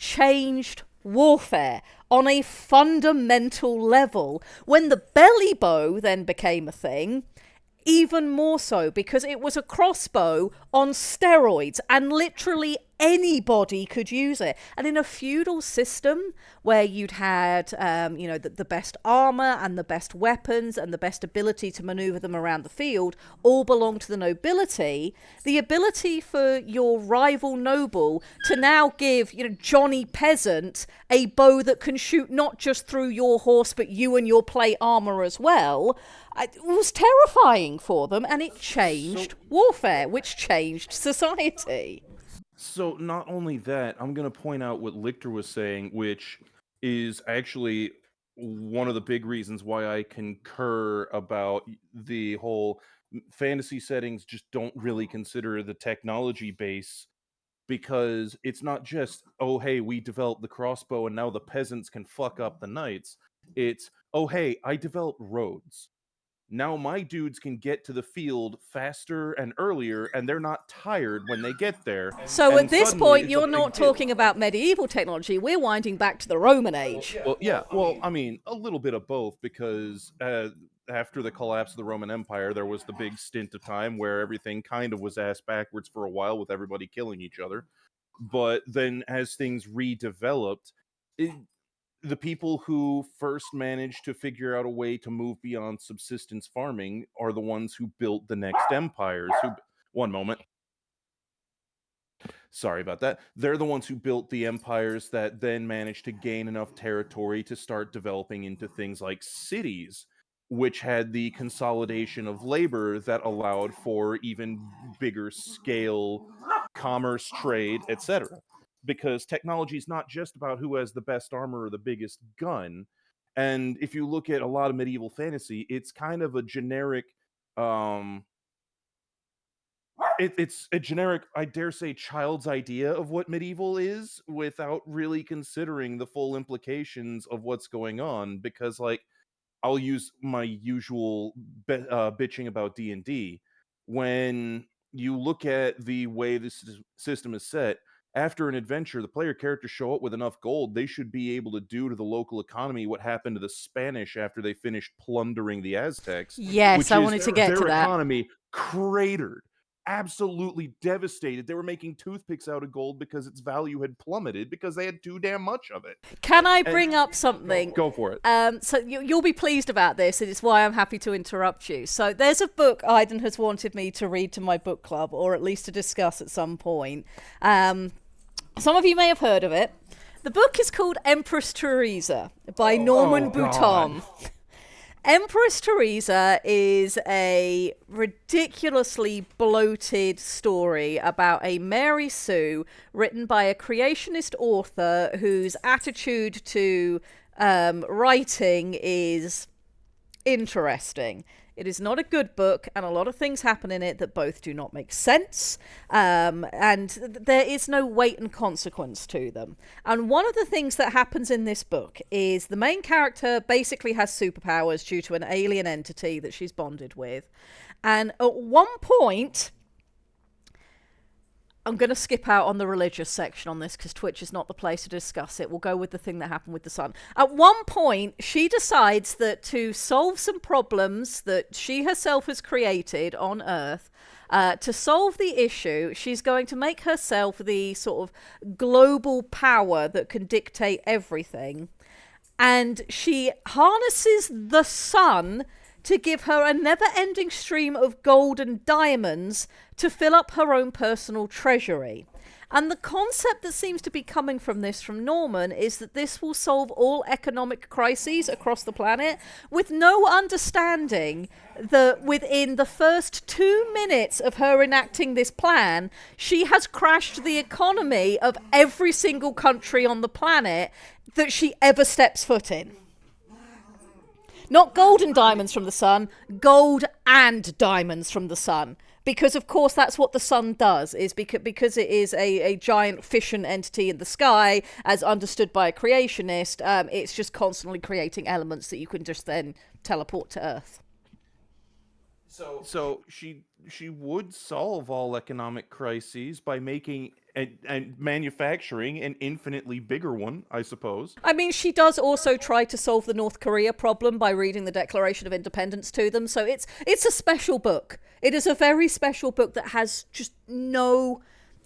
changed warfare on a fundamental level. When the belly bow then became a thing, even more so, because it was a crossbow on steroids and literally anybody could use it. And in a feudal system where you'd had the best armor and the best weapons and the best ability to maneuver them around the field all belonged to the nobility, the ability for your rival noble to now give Johnny Peasant a bow that can shoot not just through your horse but you and your plate armor as well, it was terrifying for them, and it changed warfare, which changed society. So not only that, I'm going to point out what Lichter was saying, which is actually one of the big reasons why I concur about the whole fantasy settings just don't really consider the technology base, because it's not just, oh hey, we developed the crossbow and now the peasants can fuck up the knights. It's, oh hey, I developed roads. Now my dudes can get to the field faster and earlier, and they're not tired when they get there. So And at this suddenly point, it's a you're big not deal. talking about medieval technology. We're winding back to the Roman age. Well, yeah. Well, I mean, a little bit of both, because after the collapse of the Roman Empire, there was the big stint of time where everything kind of was ass backwards for a while, with everybody killing each other. But then, as things redeveloped, the people who first managed to figure out a way to move beyond subsistence farming are the ones who built the next empires. One moment. Sorry about that. They're the ones who built the empires that then managed to gain enough territory to start developing into things like cities, which had the consolidation of labor that allowed for even bigger scale commerce, trade, etc. Because technology is not just about who has the best armor or the biggest gun. And if you look at a lot of medieval fantasy, it's kind of a generic um it's a generic, I dare say, child's idea of what medieval is, without really considering the full implications of what's going on. Because, like, I'll use my usual bitching about D&D. When you look at the way this system is set, after an adventure, the player characters show up with enough gold, they should be able to do to the local economy what happened to the Spanish after they finished plundering the Aztecs, Yes, which I is wanted to get to their that. economy cratered, absolutely devastated. They were making toothpicks out of gold because its value had plummeted because they had too damn much of it. Can I And- bring up something? Go for it. So you'll be pleased about this, and it's why I'm happy to interrupt you. So there's a book Aiden has wanted me to read to my book club, or at least to discuss at some point. Some of you may have heard of it. The book is called Empress Teresa by Norman Bouton. Empress Teresa is a ridiculously bloated story about a Mary Sue written by a creationist author whose attitude to writing is interesting. It is not a good book, and a lot of things happen in it that both do not make sense, and there is no weight and consequence to them. And one of the things that happens in this book is the main character basically has superpowers due to an alien entity that she's bonded with. And at one point, I'm going to skip out on the religious section on this because Twitch is not the place to discuss it. We'll go with the thing that happened with the sun. At one point, she decides that to solve some problems that she herself has created on Earth, to solve the issue, she's going to make herself the sort of global power that can dictate everything. And she harnesses the sun to give her a never-ending stream of gold and diamonds to fill up her own personal treasury. And the concept that seems to be coming from this, from Norman, is that this will solve all economic crises across the planet, with no understanding that within the first 2 minutes of her enacting this plan, she has crashed the economy of every single country on the planet that she ever steps foot in. Not gold and diamonds from the sun, gold and diamonds from the sun. Because, of course, that's what the sun does, is because it is a giant fission entity in the sky, as understood by a creationist, it's just constantly creating elements that you can just then teleport to Earth. So she would solve all economic crises by making and manufacturing an infinitely bigger one, I suppose. I mean, she does also try to solve the North Korea problem by reading the Declaration of Independence to them. So it's a special book. It is a very special book that has just no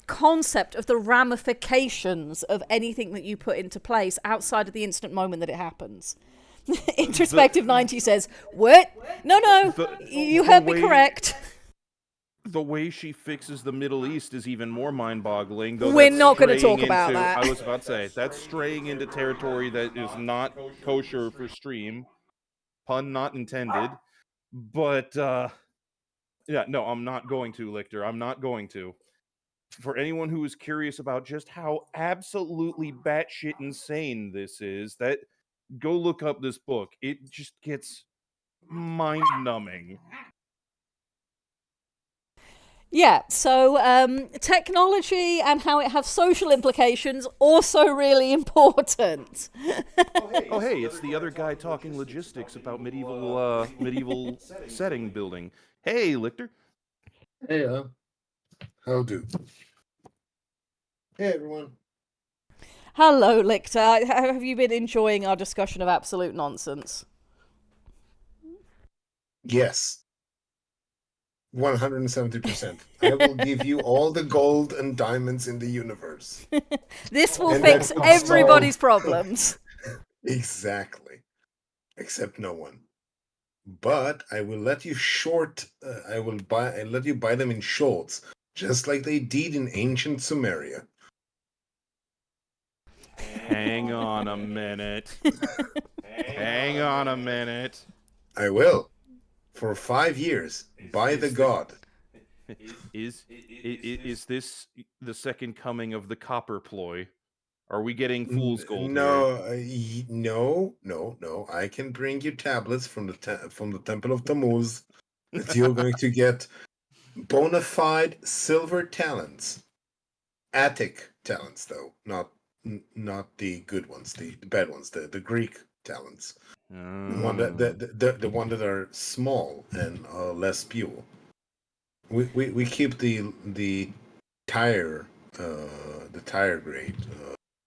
concept of the ramifications of anything that you put into place outside of the instant moment that it happens. Introspective 90 says, what? No, you heard me correct. The way she fixes the Middle East is even more mind-boggling. Though We're that's not gonna straying talk about into- that. I was about to say, that's straying into territory that is not kosher for stream. Pun not intended. But, yeah, no, I'm not going to, Lichter. I'm not going to. For anyone who is curious about just how absolutely batshit insane this is, that go look up this book. It just gets mind-numbing. Yeah, so technology and how it has social implications also really important. Oh, hey, it's the other guy talking logistics about medieval setting building. Hey, Lichter. Hey, how do? Hey, everyone. Hello, Lichter. Have you been enjoying our discussion of absolute nonsense? Yes, 170%. I will give you all the gold and diamonds in the universe. This will And that fix could everybody's solve- problems. Exactly. Except no one. But I will let you I let you buy them in shorts, just like they did in ancient Sumeria. Hang on a minute. Hang on a minute. I will. For 5 years, by the god. Is this the second coming of the copper ploy? Are we getting fool's gold here? No. I can bring you tablets from the Temple of Tammuz that you're going to get bona fide silver talents. Attic talents, though, not the good ones, the bad ones, the Greek talents. The one that are small and less pure. We keep the tire grade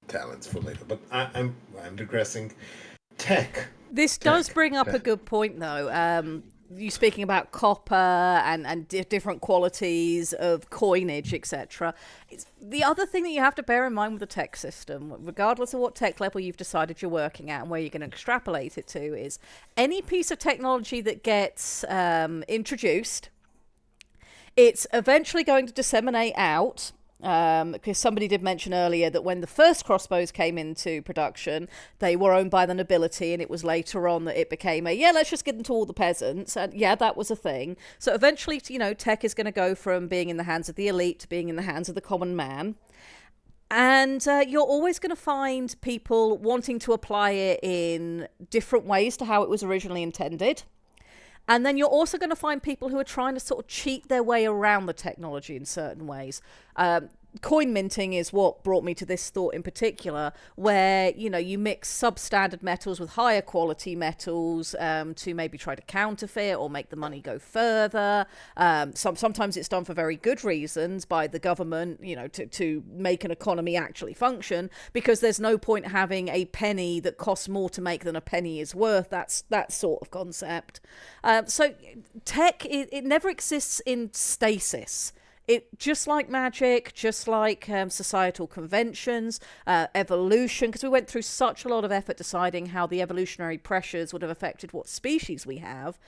talents for later. But I'm digressing. Tech. This does bring up a good point, though. You speaking about copper and different qualities of coinage, etc. The other thing that you have to bear in mind with the tech system, regardless of what tech level you've decided you're working at and where you're going to extrapolate it to, is any piece of technology that gets introduced, it's eventually going to disseminate out. Because somebody did mention earlier that when the first crossbows came into production, they were owned by the nobility, and it was later on that it became let's just give them to all the peasants. And yeah, that was a thing. So eventually, tech is going to go from being in the hands of the elite to being in the hands of the common man. And you're always going to find people wanting to apply it in different ways to how it was originally intended. And then you're also going to find people who are trying to sort of cheat their way around the technology in certain ways. Coin minting is what brought me to this thought in particular, where, you mix substandard metals with higher quality metals to maybe try to counterfeit or make the money go further. Sometimes it's done for very good reasons by the government, to make an economy actually function, because there's no point having a penny that costs more to make than a penny is worth. That's that sort of concept. So tech, it never exists in stasis. It just like magic, just like societal conventions, evolution, because we went through such a lot of effort deciding how the evolutionary pressures would have affected what species we have.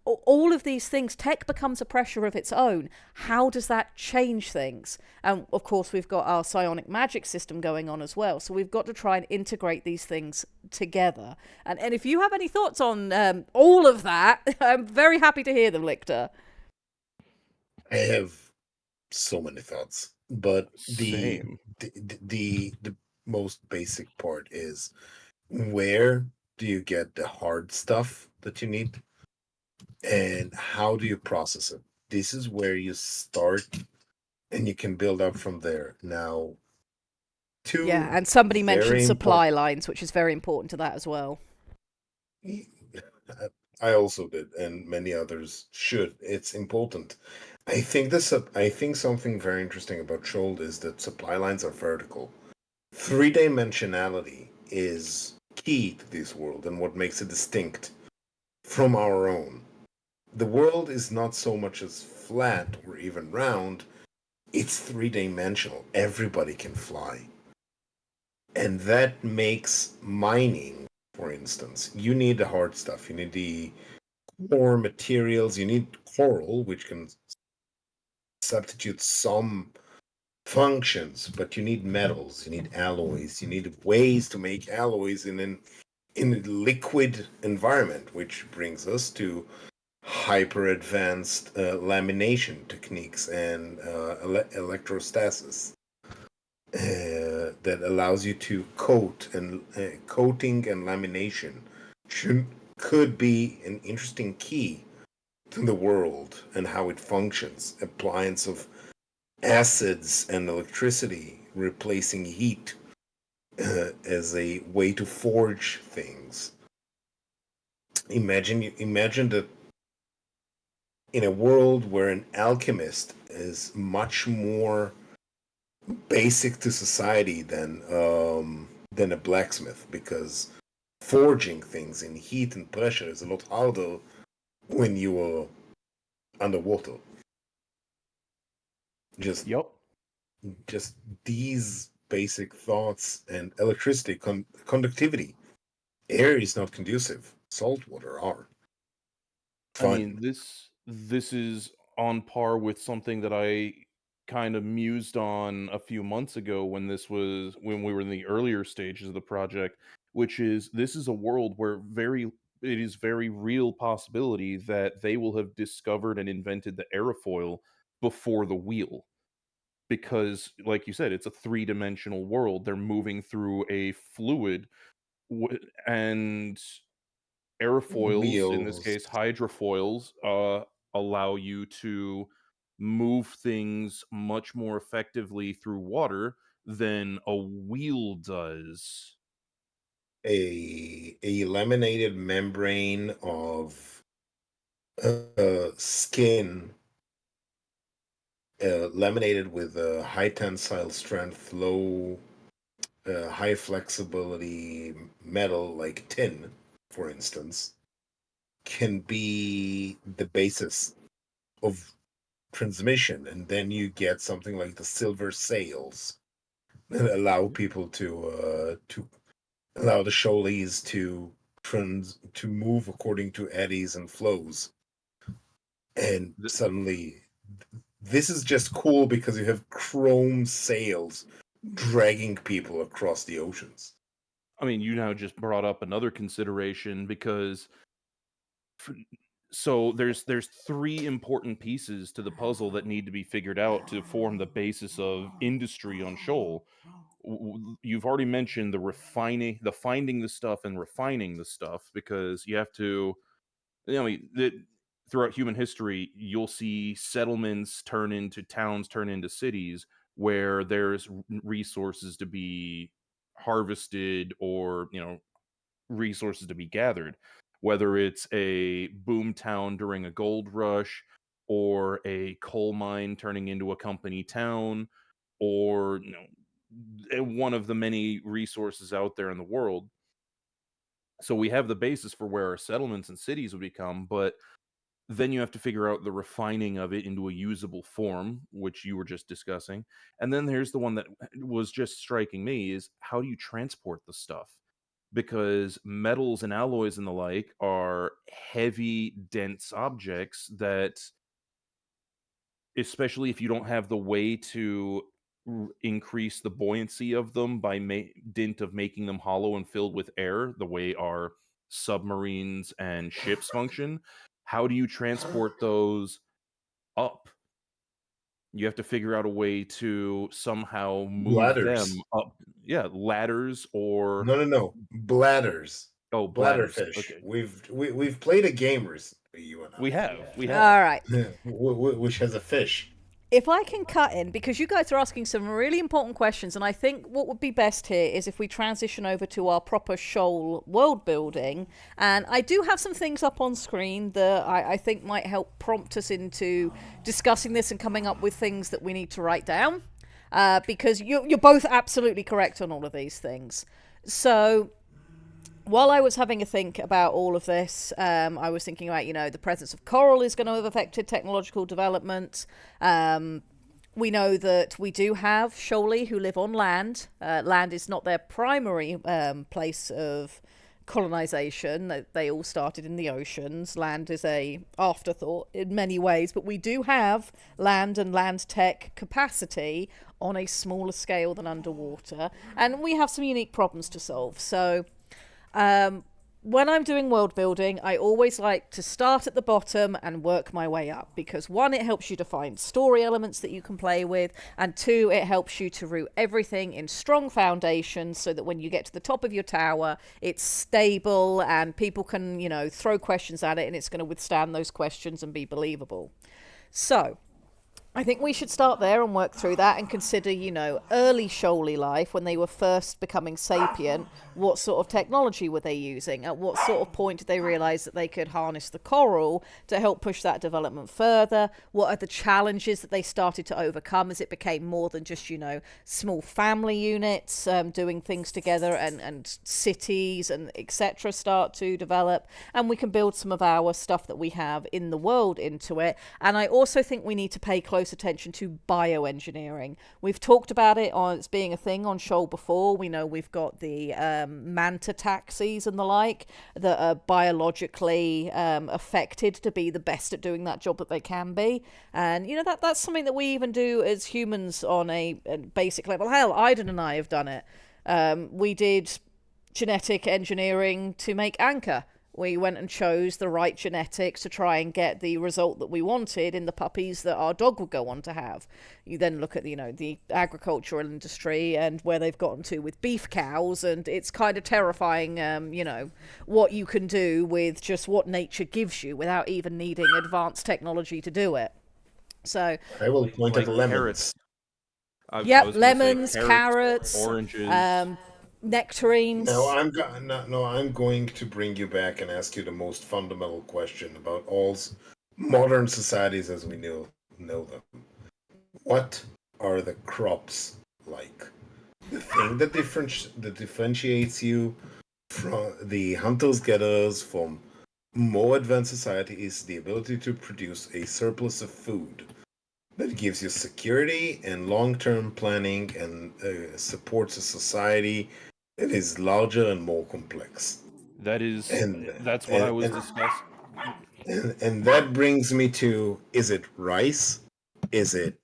All of these things, tech becomes a pressure of its own. How does that change things? And of course, we've got our psionic magic system going on as well. So we've got to try and integrate these things together. And if you have any thoughts on all of that, I'm very happy to hear them, Lichter. I have so many thoughts, but Same. the most basic part is, where do you get the hard stuff that you need, and how do you process it? This is where you start, and you can build up from there. Now, And somebody mentioned supply important. lines, which is very important to that as well. I also did, and many others should. It's important. I think something very interesting about Shoal is that supply lines are vertical. Three-dimensionality is key to this world and what makes it distinct from our own. The world is not so much as flat or even round, it's three-dimensional. Everybody can fly. And that makes mining, for instance, you need the hard stuff. You need the core materials. You need coral, which can substitute some functions, but you need metals, you need alloys, you need ways to make alloys in a liquid environment, which brings us to hyper advanced lamination techniques and electrostasis. that allows you to coat, and coating and lamination should could be an interesting key to the world and how it functions. Appliance of acids and electricity replacing heat as a way to forge things. Imagine that in a world where an alchemist is much more basic to society than a blacksmith, because forging things in heat and pressure is a lot harder when you are underwater. Just Yep. just these basic thoughts, and electricity, conductivity. Air is not conducive. Salt water are. I mean, Fun. this is on par with something that I kind of mused on a few months ago when we were in the earlier stages of the project, which is this is a world where it is very real possibility that they will have discovered and invented the aerofoil before the wheel. Because, like you said, it's a three-dimensional world. They're moving through a fluid, and airfoils, in this Wheels. case hydrofoils, allow you to move things much more effectively through water than a wheel does. A laminated membrane of skin, laminated with a high tensile strength, high flexibility metal like tin, for instance, can be the basis of transmission, and then you get something like the silver sails that allow people to allow the shoalies to move according to eddies and flows. And Th- suddenly, this is just cool because you have chrome sails dragging people across the oceans. I mean, you now just brought up another consideration because f- so there's three important pieces to the puzzle that need to be figured out to form the basis of industry on Shoal. You've already mentioned the finding the stuff and refining the stuff, because you have to, I mean, throughout human history, you'll see settlements turn into towns, turn into cities where there's resources to be harvested, or resources to be gathered, whether it's a boom town during a gold rush, or a coal mine turning into a company town, or one of the many resources out there in the world. So we have the basis for where our settlements and cities would become, but then you have to figure out the refining of it into a usable form, which you were just discussing. And then there's the one that was just striking me, is how do you transport the stuff? Because metals and alloys and the like are heavy, dense objects that, especially if you don't have the way to increase the buoyancy of them by dint of making them hollow and filled with air, the way our submarines and ships function, how do you transport those up? You have to figure out a way to somehow move them Bladders. up. Yeah, ladders, or No. Bladders. oh, bladders. Bladderfish. Okay, We've played a game recently, you and we have. All right. I, which has a fish. If I can cut in, because you guys are asking some really important questions, and I think what would be best here is if we transition over to our proper Shoal world building. And I do have some things up on screen that I think might help prompt us into discussing this and coming up with things that we need to write down. Because you're both absolutely correct on all of these things. So while I was having a think about all of this, I was thinking about, the presence of coral is going to have affected technological development. We know that we do have Shoalei who live on land. Land is not their primary place of colonization. They all started in the oceans. Land is a afterthought in many ways, but we do have land and land tech capacity on a smaller scale than underwater, and we have some unique problems to solve. So when I'm doing world building, I always like to start at the bottom and work my way up because one, it helps you to find story elements that you can play with, and two, it helps you to root everything in strong foundations so that when you get to the top of your tower, it's stable and people can, throw questions at it and it's going to withstand those questions and be believable. So, I think we should start there and work through that and consider, early Shoaly life when they were first becoming sapient. What sort of technology were they using? At what sort of point did they realize that they could harness the coral to help push that development further? What are the challenges that they started to overcome as it became more than just, small family units doing things together and cities and etc. start to develop? And we can build some of our stuff that we have in the world into it. And I also think we need to pay close attention to bioengineering. We've talked about it as being a thing on Shoal before. We know we've got the manta taxis and the like that are biologically affected to be the best at doing that job that they can be. And that's something that we even do as humans on a basic level. Hell, Iden and I have done it. We did genetic engineering to make Anchor. We went and chose the right genetics to try and get the result that we wanted in the puppies that our dog would go on to have. You then look at, the agricultural industry and where they've gotten to with beef cows, and it's kind of terrifying, what you can do with just what nature gives you without even needing advanced technology to do it. So I will point at lemons. Carrots. I was gonna say lemons, carrots, oranges. Nectarines. I'm going to bring you back and ask you the most fundamental question about all modern societies as we know them. What are the crops like? The thing that differentiates you from the hunters-gatherers from more advanced society is the ability to produce a surplus of food that gives you security and long-term planning and supports a society that is larger and more complex. That's what I was discussing. And that brings me to, is it rice? Is it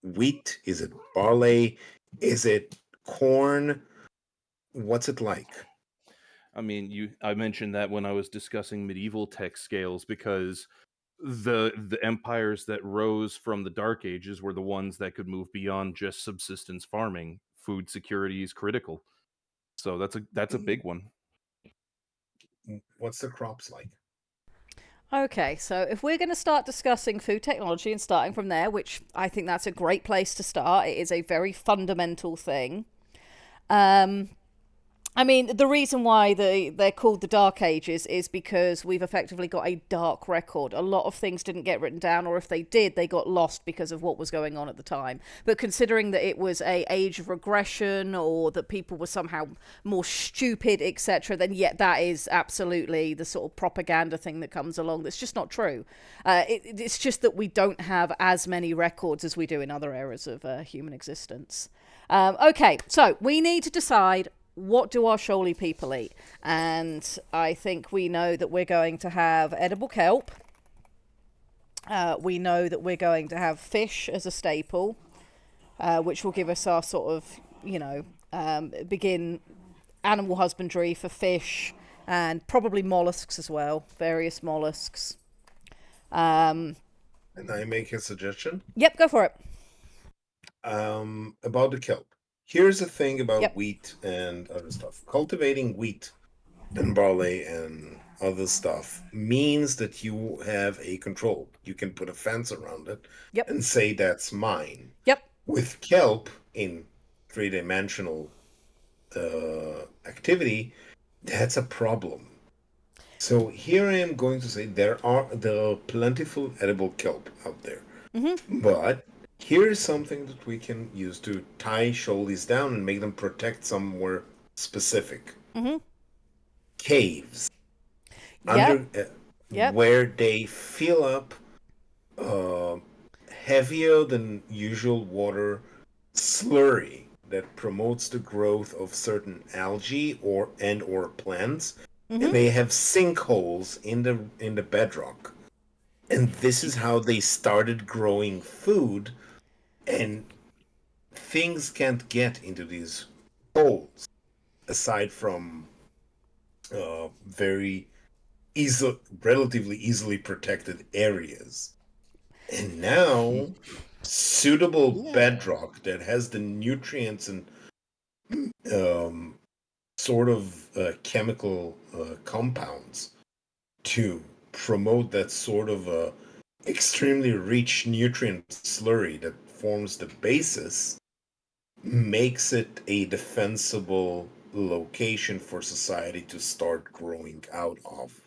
wheat? Is it barley? Is it corn? What's it like? I mean, I mentioned that when I was discussing medieval tech scales because the empires that rose from the Dark Ages were the ones that could move beyond just subsistence farming. Food security is critical. So that's a big one. What's the crops like? Okay, so if we're going to start discussing food technology and starting from there, which I think that's a great place to start, it is a very fundamental thing. I mean, the reason why they're called the Dark Ages is because we've effectively got a dark record. A lot of things didn't get written down, or if they did, they got lost because of what was going on at the time. But considering that it was a age of regression, or that people were somehow more stupid, etc., then that is absolutely the sort of propaganda thing that comes along. That's just not true. It's just that we don't have as many records as we do in other eras of human existence. Okay, so we need to decide, what do our Shoaly people eat? And I think we know that we're going to have edible kelp. We know that we're going to have fish as a staple, which will give us our sort of, begin animal husbandry for fish, and probably mollusks as well, various mollusks. And I make a suggestion? Yep, go for it. About the kelp. Here's the thing about wheat and other stuff. Cultivating wheat and barley and other stuff means that you have a control. You can put a fence around it and say that's mine. Yep. With kelp in three-dimensional activity, that's a problem. So here I am going to say there are plentiful edible kelp out there. Mm-hmm. But here's something that we can use to tie shoalies down and make them protect somewhere specific. Mm-hmm. Caves. Where they fill up heavier than usual water slurry that promotes the growth of certain algae or plants. Mm-hmm. And they have sinkholes in the bedrock. And this is how they started growing food. And things can't get into these holes aside from very relatively easily protected areas. And now, suitable Yeah. bedrock that has the nutrients and um, sort of chemical compounds to promote that sort of extremely rich nutrient slurry that forms the basis makes it a defensible location for society to start growing out of.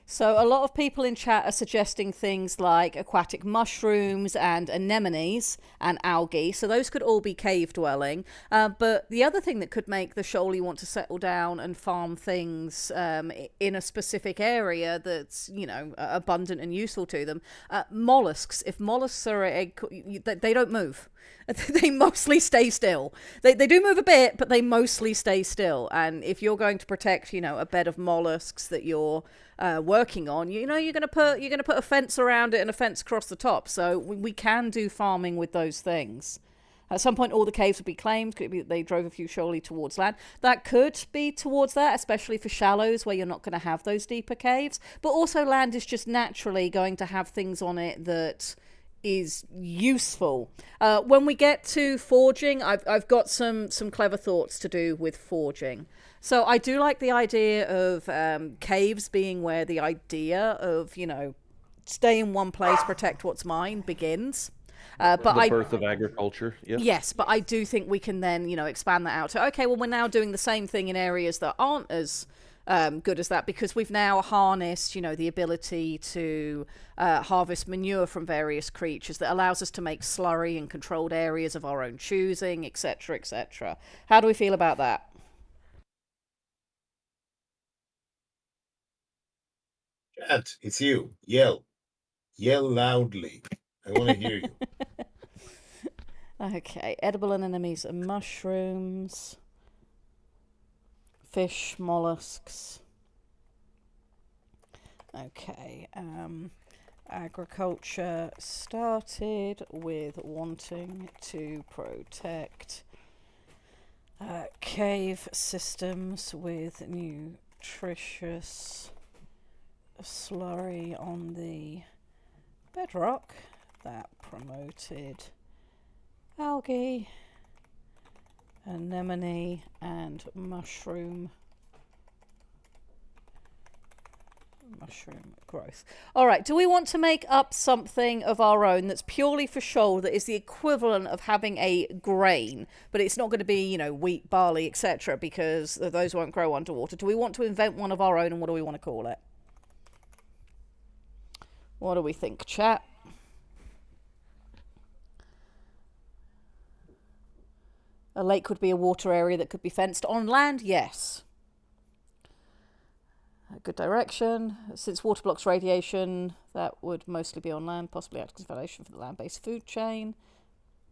So a lot of people in chat are suggesting things like aquatic mushrooms and anemones and algae. So those could all be cave dwelling. But the other thing that could make the Shoaly want to settle down and farm things in a specific area that's, abundant and useful to them. Mollusks. If mollusks are they don't move. They mostly stay still. They do move a bit, but they mostly stay still. And if you're going to protect, a bed of mollusks that you're working on, you're gonna put a fence around it and a fence across the top. So we can do farming with those things. At some point, all the caves would be claimed. Could be that they drove a few surely towards land. That could be towards that, especially for shallows where you're not going to have those deeper caves. But also, land is just naturally going to have things on it that is useful. When we get to forging, I've got some clever thoughts to do with forging. So I do like the idea of caves being where the idea of stay in one place, protect what's mine begins. But The I birth of agriculture. Yeah. Yes, but I do think we can then, expand that out to, okay, well, we're now doing the same thing in areas that aren't as good as that because we've now harnessed, the ability to harvest manure from various creatures that allows us to make slurry in controlled areas of our own choosing, etc., etc. How do we feel about that? Chat, it's you. Yell. Yell loudly. I want to hear you. Okay, edible anemones and mushrooms, fish, mollusks. Okay, agriculture started with wanting to protect cave systems with nutritious slurry on the bedrock that promoted algae, anemone, and mushroom growth. All right, do we want to make up something of our own that's purely for shoal that is the equivalent of having a grain, but it's not going to be, wheat, barley, etc., because those won't grow underwater? Do we want to invent one of our own, and what do we want to call it? What do we think, chat? A lake would be a water area that could be fenced. On land, yes. A good direction. Since water blocks radiation, that would mostly be on land, possibly act as foundation for the land-based food chain.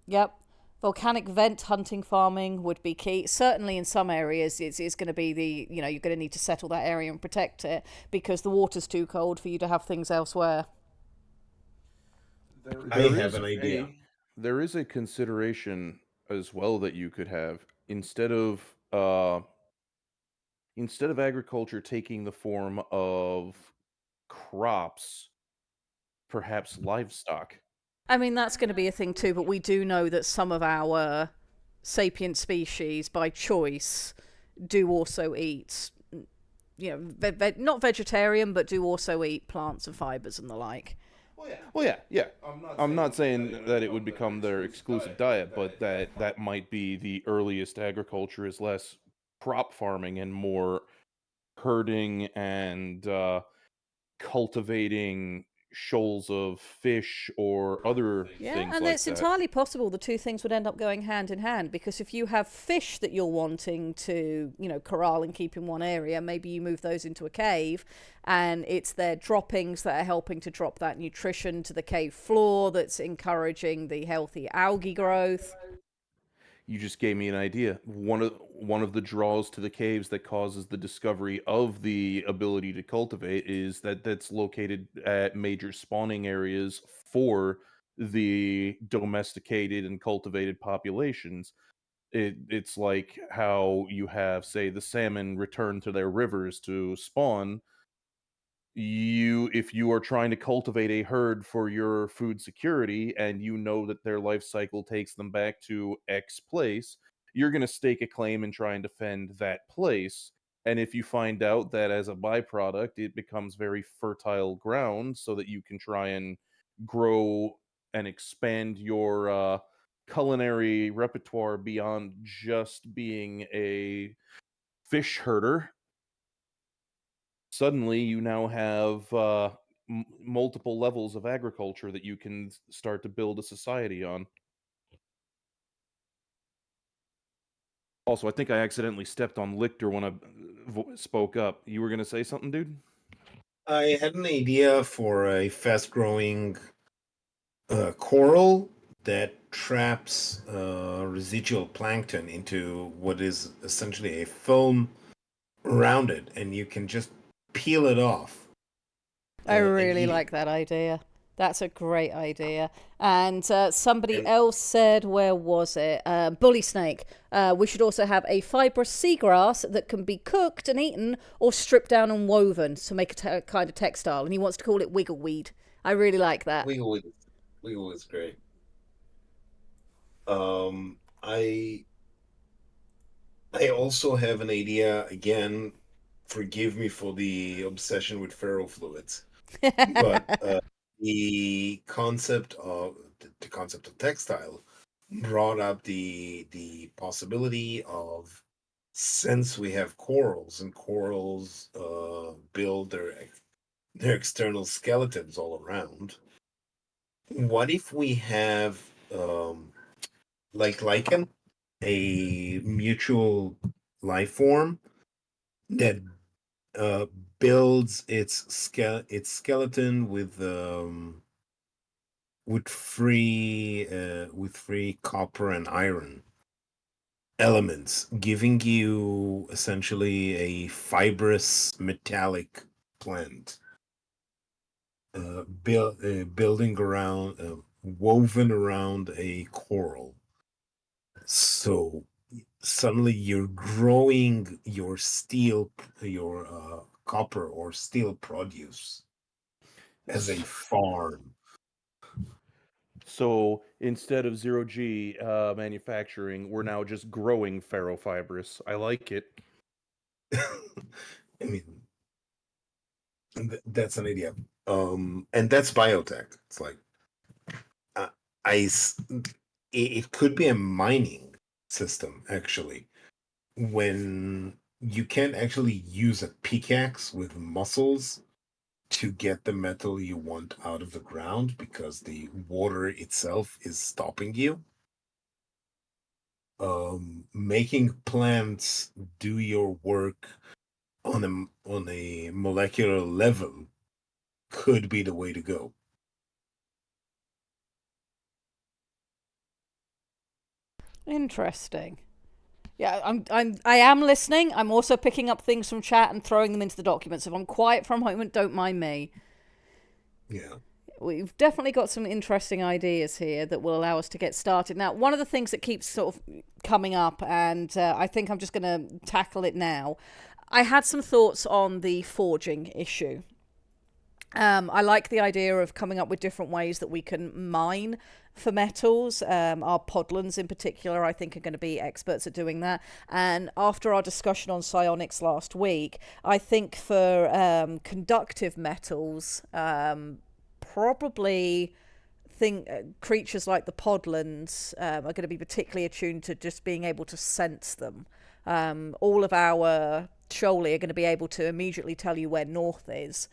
Yep. Volcanic vent hunting farming would be key. Certainly in some areas it's going to be you're going to need to settle that area and protect it because the water's too cold for you to have things elsewhere. I There have is an idea. there is a consideration as well that you could have instead of agriculture taking the form of crops, perhaps livestock. I mean, that's going to be a thing too, but we do know that some of our sapient species, by choice, do also eat, not vegetarian, but do also eat plants and fibers and the like. Well, yeah. I'm not saying that it would become their exclusive diet, but that might be the earliest agriculture is less crop farming and more herding and cultivating shoals of fish or other Yeah, things and like it's that. entirely possible the two things would end up going hand in hand because if you have fish that you're wanting to, corral and keep in one area, maybe you move those into a cave and it's their droppings that are helping to drop that nutrition to the cave floor that's encouraging the healthy algae growth. You just gave me an idea. One of the draws to the caves that causes the discovery of the ability to cultivate is that's located at major spawning areas for the domesticated and cultivated populations. It's like how you have, say, the salmon return to their rivers to spawn. If you are trying to cultivate a herd for your food security and you know that their life cycle takes them back to X place, you're going to stake a claim and try and defend that place. And if you find out that as a byproduct it becomes very fertile ground so that you can try and grow and expand your culinary repertoire beyond just being a fish herder, suddenly you now have multiple levels of agriculture that you can start to build a society on. Also, I think I accidentally stepped on Lichter when I spoke up. You were going to say something, dude? I had an idea for a fast-growing coral that traps residual plankton into what is essentially a film around it, and you can just peel it off. I And really eat it. like that idea. That's a great idea. And somebody And else said, where was it? Bully snake. We should also have a fibrous seagrass that can be cooked and eaten or stripped down and woven to make a kind of textile. And he wants to call it wiggleweed. I really like that. Wiggle is great. I also have an idea again. Forgive me for the obsession with ferrofluids, but the concept of textile brought up the possibility of, since we have corals and corals build their external skeletons all around, what if we have like lichen, a mutual life form that uh, builds its skeleton with free copper and iron elements, giving you essentially a fibrous metallic plant, building around, woven around a coral. So suddenly you're growing your copper or steel produce as a farm. So instead of zero G manufacturing, we're now just growing ferrofibrous. I like it. I mean, that's an idea. And that's biotech. It's like uh, I s- it could be a mining system actually, when you can't actually use a pickaxe with muscles to get the metal you want out of the ground because the water itself is stopping you. Making plants do your work on a molecular level could be the way to go. Interesting. Yeah, I am listening. I'm also picking up things from chat and throwing them into the documents. If I'm quiet for a moment, don't mind me. Yeah. We've definitely got some interesting ideas here that will allow us to get started. Now, one of the things that keeps sort of coming up, and I think I'm just going to tackle it now. I had some thoughts on the forging issue. I like the idea of coming up with different ways that we can mine for metals. Our podlings in particular, I think, are going to be experts at doing that. And after our discussion on psionics last week, I think for conductive metals, probably think creatures like the podlands are going to be particularly attuned to just being able to sense them. All of our Shoal are going to be able to immediately tell you where north is,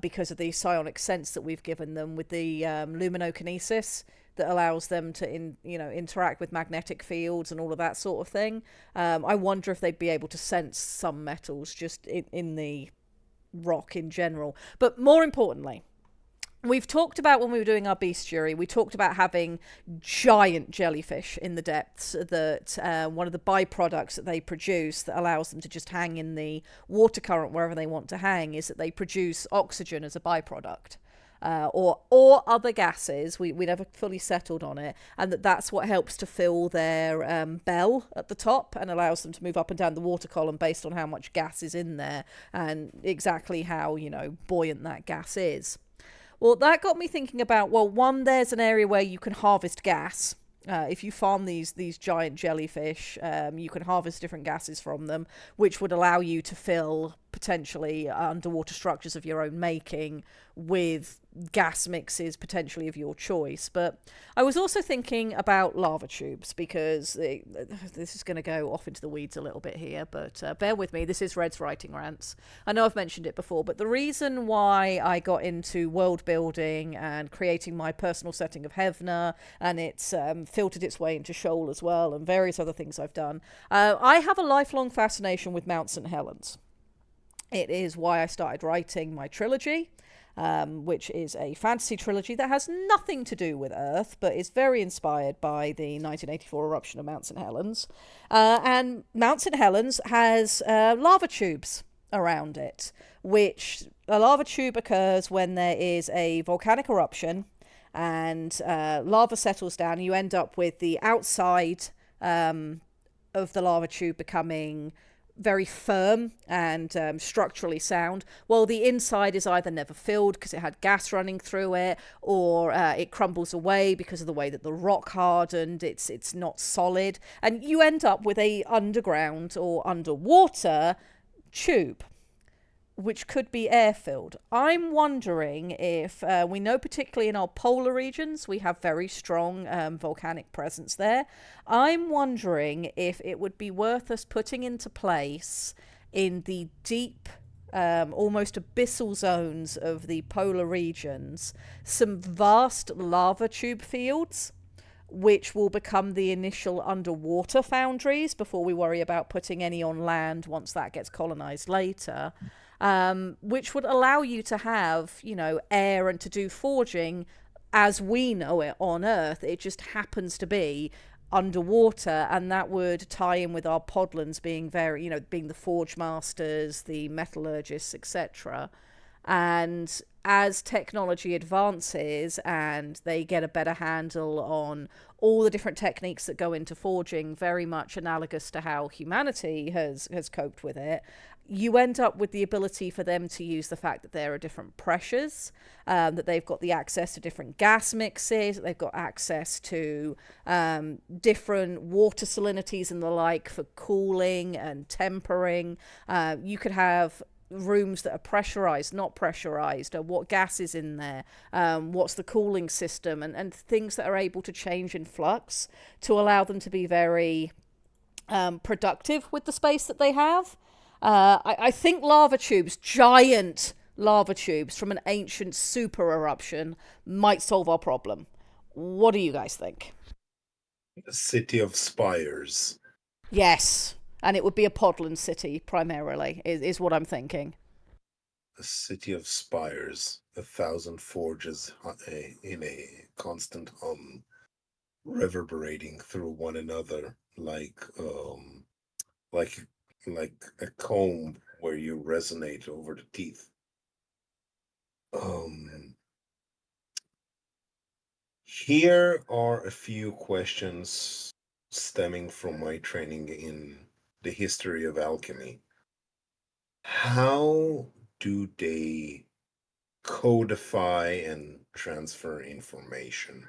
because of the psionic sense that we've given them with the luminokinesis that allows them to interact with magnetic fields and all of that sort of thing. I wonder if they'd be able to sense some metals just in the rock in general. But more importantly, we've talked about, when we were doing our bestiary, we talked about having giant jellyfish in the depths, that one of the byproducts that they produce that allows them to just hang in the water current wherever they want to hang is that they produce oxygen as a byproduct. or other gases. We never fully settled on it, and that's what helps to fill their bell at the top and allows them to move up and down the water column based on how much gas is in there and exactly how, buoyant that gas is. Well, that got me thinking about, well, one, there's an area where you can harvest gas. If you farm these giant jellyfish, you can harvest different gases from them, which would allow you to fill potentially underwater structures of your own making with gas mixes potentially of your choice. But I was also thinking about lava tubes, because this is going to go off into the weeds a little bit here, but bear with me. This is Red's Writing Rants. I know I've mentioned it before, but the reason why I got into world building and creating my personal setting of Hevna, and it's filtered its way into Shoal as well, and various other things I've done, I have a lifelong fascination with Mount St. Helens. It is why I started writing my trilogy, which is a fantasy trilogy that has nothing to do with Earth, but is very inspired by the 1984 eruption of Mount St. Helens. And Mount St. Helens has lava tubes around it, which a lava tube occurs when there is a volcanic eruption and lava settles down. You end up with the outside of the lava tube becoming very firm and structurally sound, while the inside is either never filled because it had gas running through it, or it crumbles away because of the way that the rock hardened. It's not solid, and you end up with a underground or underwater tube, which could be air-filled. I'm wondering if, we know particularly in our polar regions, we have very strong volcanic presence there. I'm wondering if it would be worth us putting into place in the deep, almost abyssal zones of the polar regions, some vast lava tube fields, which will become the initial underwater foundries before we worry about putting any on land once that gets colonized later. Which would allow you to have, air and to do forging as we know it on Earth. It just happens to be underwater, and that would tie in with our podlands being very, being the forge masters, the metallurgists, etc. And as technology advances and they get a better handle on all the different techniques that go into forging, very much analogous to how humanity has coped with it, you end up with the ability for them to use the fact that there are different pressures, that they've got the access to different gas mixes, that they've got access to different water salinities and the like for cooling and tempering. You could have rooms that are pressurized, not pressurized, or what gas is in there, what's the cooling system, and things that are able to change in flux to allow them to be very productive with the space that they have. I think lava tubes, giant lava tubes from an ancient super eruption, might solve our problem. What do you guys think? A city of spires. Yes, and it would be a podland city primarily, is what I'm thinking. A city of spires. 1,000 forges in a constant hum, reverberating through one another like a comb where you resonate over the teeth. Here are a few questions stemming from my training in the history of alchemy. How do they codify and transfer information?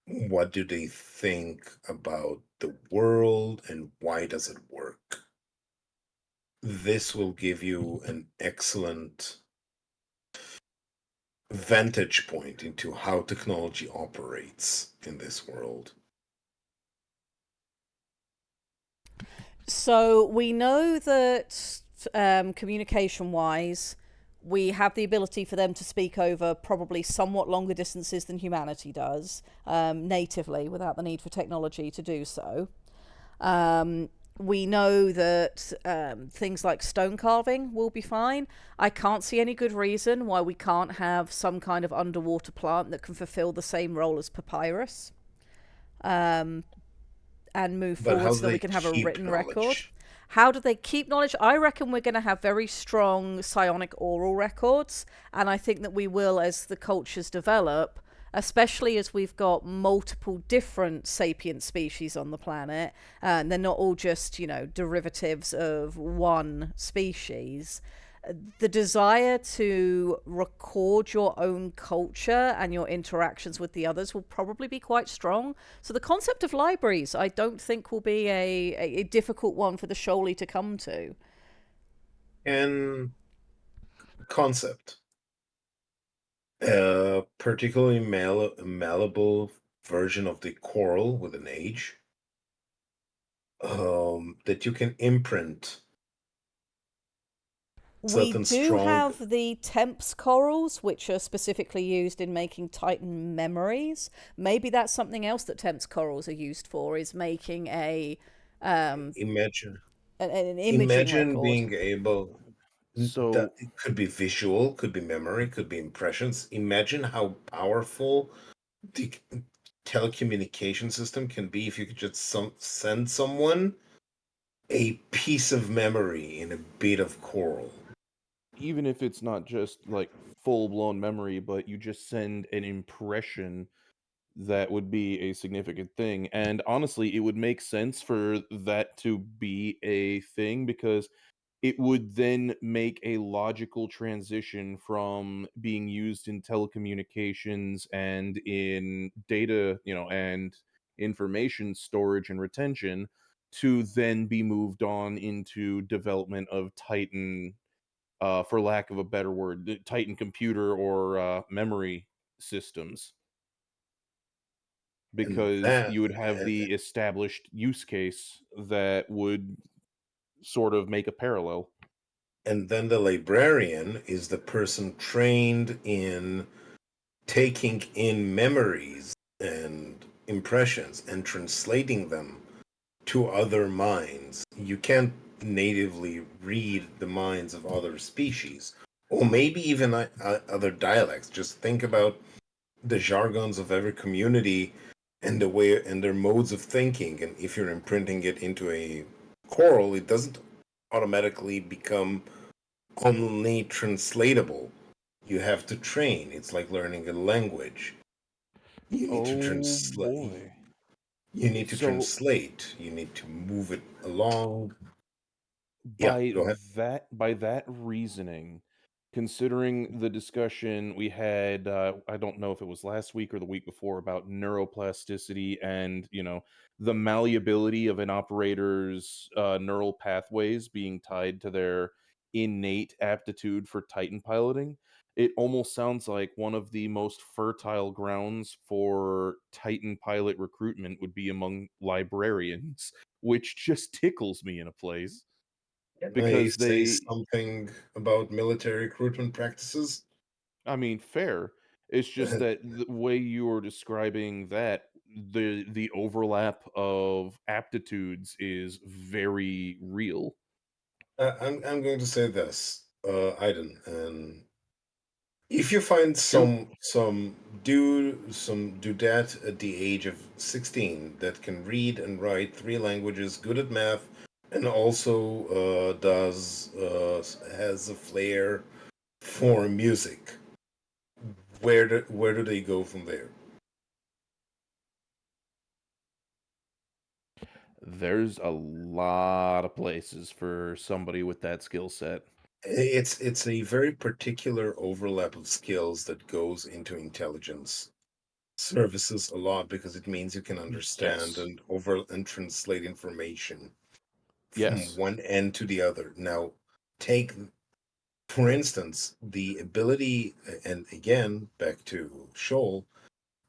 What do they think about the world, and why does it work? This will give you an excellent vantage point into how technology operates in this world. So we know that communication-wise, we have the ability for them to speak over probably somewhat longer distances than humanity does, natively, without the need for technology to do so. We know that things like stone carving will be fine. I can't see any good reason why we can't have some kind of underwater plant that can fulfill the same role as papyrus, and move But forward how so that they we can have a keep written knowledge? record. How do they keep knowledge? I reckon we're going to have very strong psionic oral records, and I think that we will as the cultures develop, especially as we've got multiple different sapient species on the planet, and they're not all just, derivatives of one species. The desire to record your own culture and your interactions with the others will probably be quite strong. So the concept of libraries, I don't think, will be a difficult one for the Shoal to come to. And concept, a particularly malleable version of the coral with an age, that you can imprint We certain do strong. have the Temps corals, which are specifically used in making Titan memories. Maybe that's something else that Temps corals are used for, is making Imagine, an imaging imagine record. being able. That So it could be visual, could be memory, could be impressions. Imagine how powerful the telecommunication system can be if you could just send someone a piece of memory in a bit of coral. even if it's not just like full blown memory, but you just send an impression, that would be a significant thing. And honestly, it would make sense for that to be a thing because it would then make a logical transition from being used in telecommunications and in data, and information storage and retention, to then be moved on into development of Titan, for lack of a better word, the Titan computer or memory systems, And because that you would have the established use case that would sort of make a parallel. and then the librarian is the person trained in taking in memories and impressions and translating them to other minds. You can't natively read the minds of other species, or maybe even other dialects. Just think about the jargons of every community and the way and their modes of thinking. And if you're imprinting it into a choral, it doesn't automatically become only translatable. You have to train. It's like learning a language. You need to Oh translate. boy. You need to So translate. You need to move it along. Yeah, by go ahead. that reasoning, considering the discussion we had, I don't know if it was last week or the week before, about neuroplasticity and the malleability of an operator's neural pathways being tied to their innate aptitude for Titan piloting, it almost sounds like one of the most fertile grounds for Titan pilot recruitment would be among librarians, which just tickles me in a place Can I because say they, something about military recruitment practices? I mean, fair. It's just that the way you are describing that, the overlap of aptitudes is very real. I'm going to say this, Aiden, and if you find Shoot. some dudette at the age of 16 that can read and write three languages, good at math, and also does has a flair for music, where do they go from there? There's a lot of places for somebody with that skill set. It's a very particular overlap of skills that goes into intelligence services a lot because it means you can understand Yes. and translate information from Yes. one end to the other. Now, take for instance the ability, and again back to Shoal,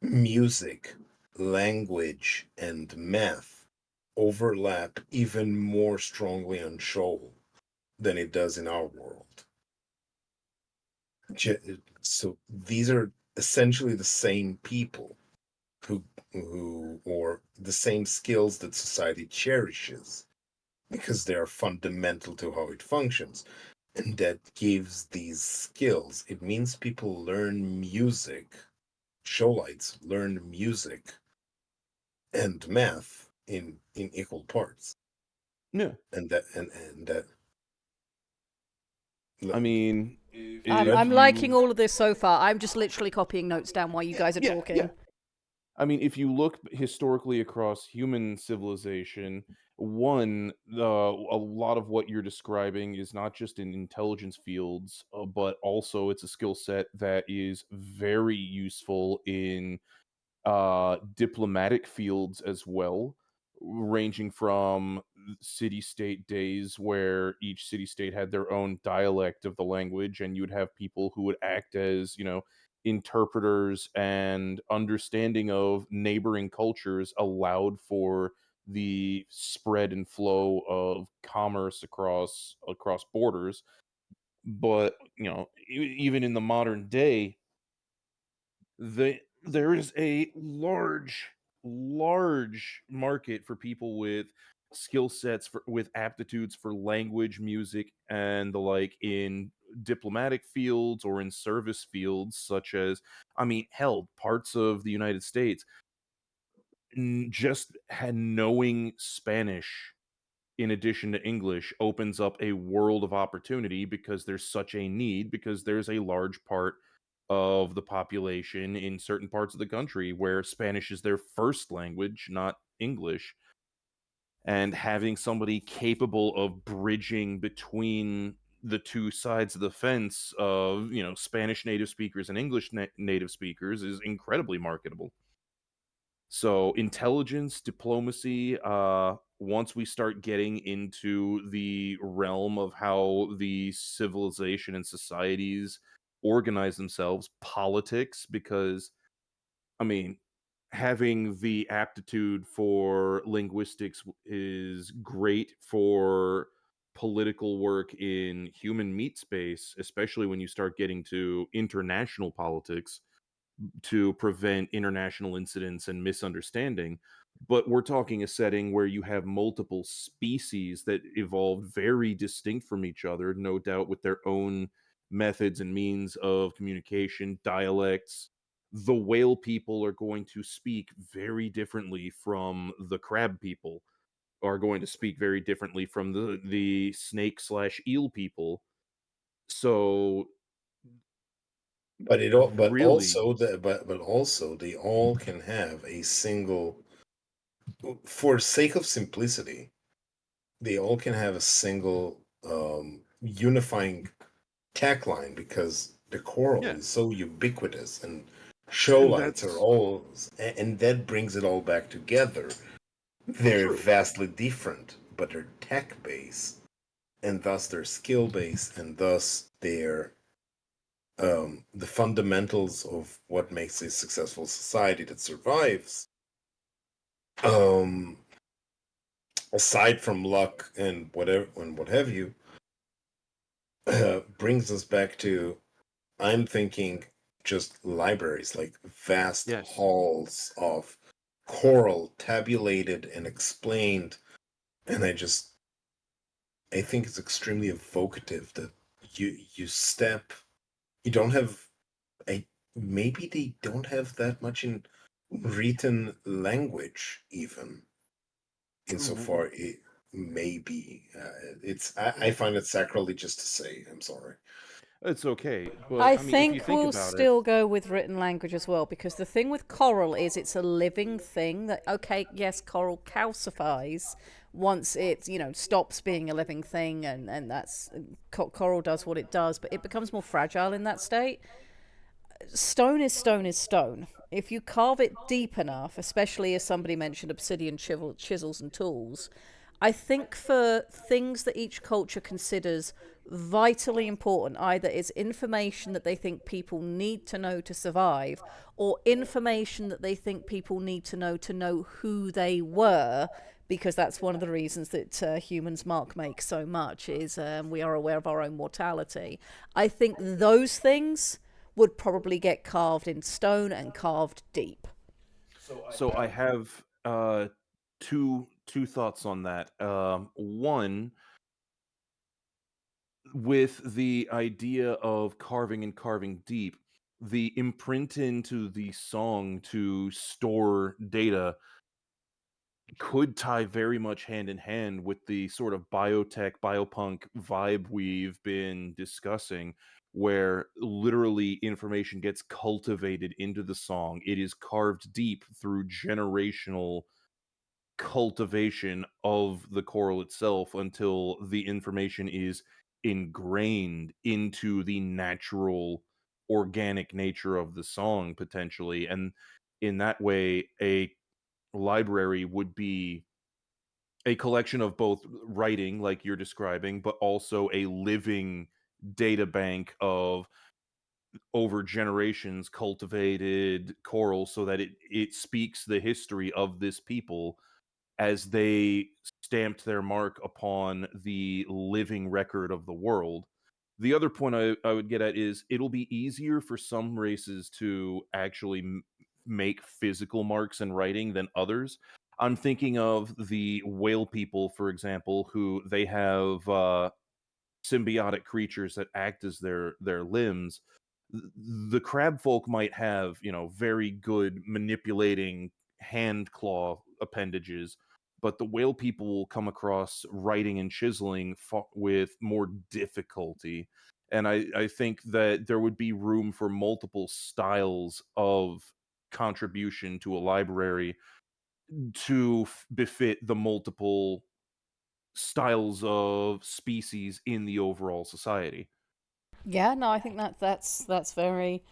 music, language, and math overlap even more strongly on Shoal than it does in our world. So these are essentially the same people who or the same skills that society cherishes because they are fundamental to how it functions. And that gives these skills. It means people learn music. Showlights learn music and math in equal parts. Yeah. and that. I mean, I'm, if I'm liking you all of this so far. I'm just literally copying notes down while you guys are yeah, yeah. talking. I mean, if you look historically across human civilization, a lot of what you're describing is not just in intelligence fields, but also it's a skill set that is very useful in diplomatic fields as well, ranging from city state days where each city state had their own dialect of the language, and you would have people who would act as, interpreters, and understanding of neighboring cultures allowed for the spread and flow of commerce across borders. But even in the modern day, there is a large market for people with skill sets with aptitudes for language, music, and the like in diplomatic fields or in service fields, such as, I mean, hell, parts of the United States just had knowing Spanish in addition to English opens up a world of opportunity, because there's such a need, because there's a large part of the population in certain parts of the country where Spanish is their first language, not English. And having somebody capable of bridging between the two sides of the fence of, Spanish native speakers and English native speakers is incredibly marketable. So intelligence, diplomacy, once we start getting into the realm of how the civilization and societies organize themselves, politics, because I mean, having the aptitude for linguistics is great for political work in human meat space, especially when you start getting to international politics to prevent international incidents and misunderstanding. But we're talking a setting where you have multiple species that evolved very distinct from each other, no doubt with their own methods and means of communication, dialects. The whale people are going to speak very differently from the crab people, are going to speak very differently from the snake slash eel people. So really, But also they all can have a single, for sake of simplicity, they all can have a single unifying tagline, because the coral yeah, is so ubiquitous, and and shoalites are that's all, and that brings it all back together. They're true. vastly different, but they're tech based, and thus their skill based, and thus their the fundamentals of what makes a successful society that survives, um, aside from luck and whatever and what have you, brings us back to, I'm thinking, just libraries, like vast Yes. halls of coral tabulated and explained. And I think it's extremely evocative that you don't have a maybe they don't have that much in written language, even R- insofar it maybe I find it sacrilegious to say. I'm sorry. It's okay, but I I mean, if you think think we'll about it, still go with written language as well, because the thing with coral is it's a living thing that, okay, yes, coral calcifies once it, stops being a living thing, and that's coral does what it does, but it becomes more fragile in that state. Stone is stone is stone. If you carve it deep enough, especially as somebody mentioned, obsidian chisels and tools, I think for things that each culture considers vitally important, either it's information that they think people need to know to survive, or information that they think people need to know who they were, because that's one of the reasons that humans mark make so much is we are aware of our own mortality. I think those things would probably get carved in stone and carved deep. so I have two thoughts on that. One, with the idea of carving and carving deep, the imprint into the song to store data could tie very much hand in hand with the sort of biotech, biopunk vibe we've been discussing, where literally information gets cultivated into the song. It is carved deep through generational cultivation of the choral itself until the information is ingrained into the natural organic nature of the song potentially. And in that way, a library would be a collection of both writing like you're describing, but also a living data bank of over generations cultivated choral, so that it speaks the history of this people as they stamped their mark upon the living record of the world. The other point I would get at is it'll be easier for some races to actually make physical marks in writing than others. I'm thinking of the whale people, for example, who they have symbiotic creatures that act as their limbs. The crab folk might have, very good manipulating hand claw appendages, but the whale people will come across writing and chiseling with more difficulty. And I think that there would be room for multiple styles of contribution to a library to befit the multiple styles of species in the overall society. Yeah, no, I think that's very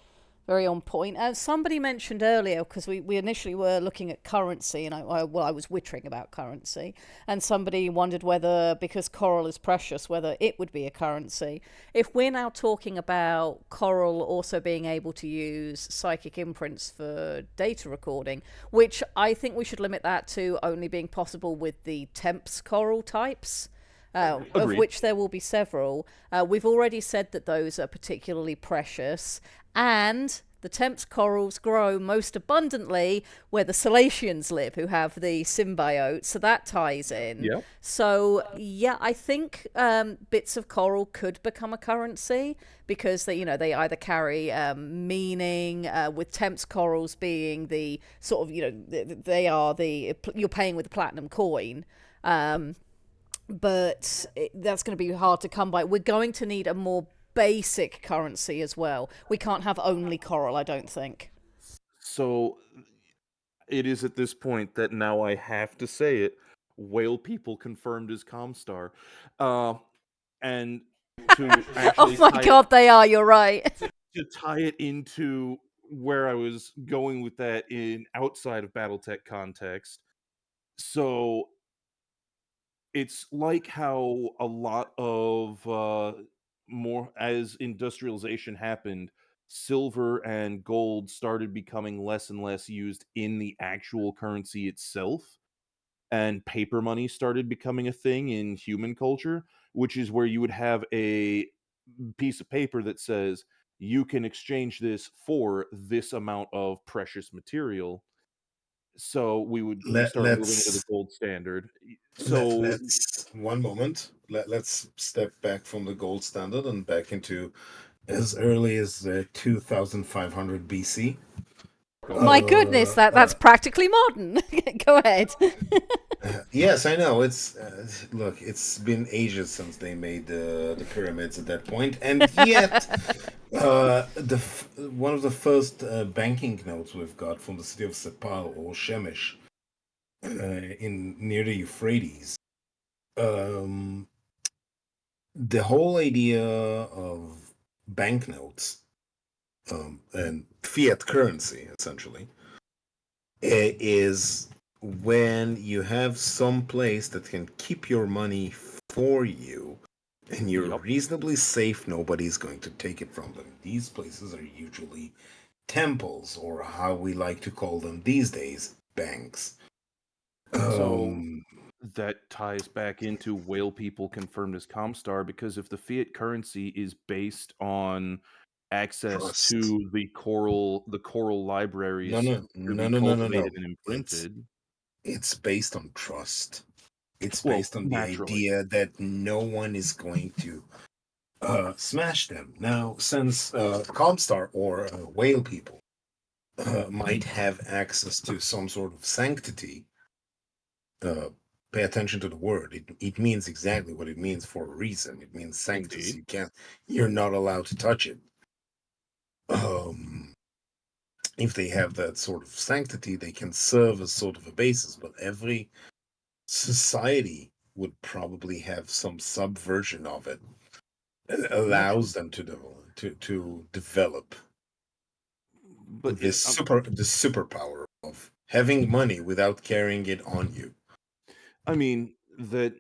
very on point. As somebody mentioned earlier, because we initially were looking at currency, and I was wittering about currency, and somebody wondered whether, because coral is precious, whether it would be a currency. If we're now talking about coral also being able to use psychic imprints for data recording, which I think we should limit that to only being possible with the Temps coral types. Of Agreed. which there will be several. We've already said that those are particularly precious, and the Temps corals grow most abundantly where the Salatians live, who have the symbiote, so that ties in. Yeah. So, yeah, I think bits of coral could become a currency because they either carry meaning, with Temps corals being the sort of, they are you're paying with a platinum coin. But that's going to be hard to come by. We're going to need a more basic currency as well. We can't have only coral, I don't think. So it is at this point that now I have to say it. Whale people confirmed as Comstar. And to Oh actually my god, they are, you're right. tie it into where I was going with that in outside of BattleTech context. So it's like how a lot of more as industrialization happened, silver and gold started becoming less and less used in the actual currency itself, and paper money started becoming a thing in human culture, which is where you would have a piece of paper that says you can exchange this for this amount of precious material. So we Let, start moving into the let's gold standard. let So let's one moment. Let's step back from the gold standard and back into as early as 2500 BC. go My for it. goodness, that's practically modern. Go ahead. Yes, I know. It's look. It's been ages since they made the pyramids at that point, and yet one of the first banking notes we've got from the city of Sepal or Shemesh in near the Euphrates. Um, the whole idea of banknotes and fiat currency, essentially, is when you have some place that can keep your money for you and you're Yep. reasonably safe, nobody's going to take it from them. These places are usually temples, or how we like to call them these days, banks. So Um, that ties back into whale people confirmed as Comstar, because if the fiat currency is based on access Trust. to the coral No, libraries no, to no, be no, no, no, cultivated no. and It's imprinted, it's based on trust. It's well, based on the naturally. idea that no one is going to smash them. Now, since Comstar or whale people might have access to some sort of sanctity, pay attention to the word. It means exactly what it means for a reason. It means sanctus. Indeed. You're not allowed to touch it. Um, if they have that sort of sanctity, they can serve as sort of a basis. But every society would probably have some subversion of it. It allows them to develop But the superpower of having money without carrying it on you. I mean that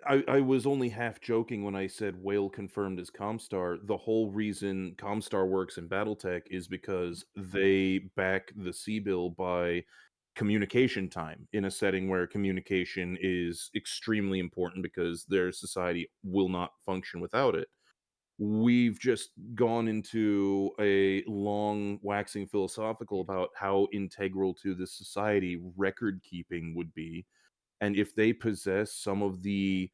I was only half joking when I said Whale confirmed as Comstar. The whole reason Comstar works in BattleTech is because they back the C bill by communication time in a setting where communication is extremely important because their society will not function without it. We've just gone into a long waxing philosophical about how integral to the society record keeping would be, and if they possess some of the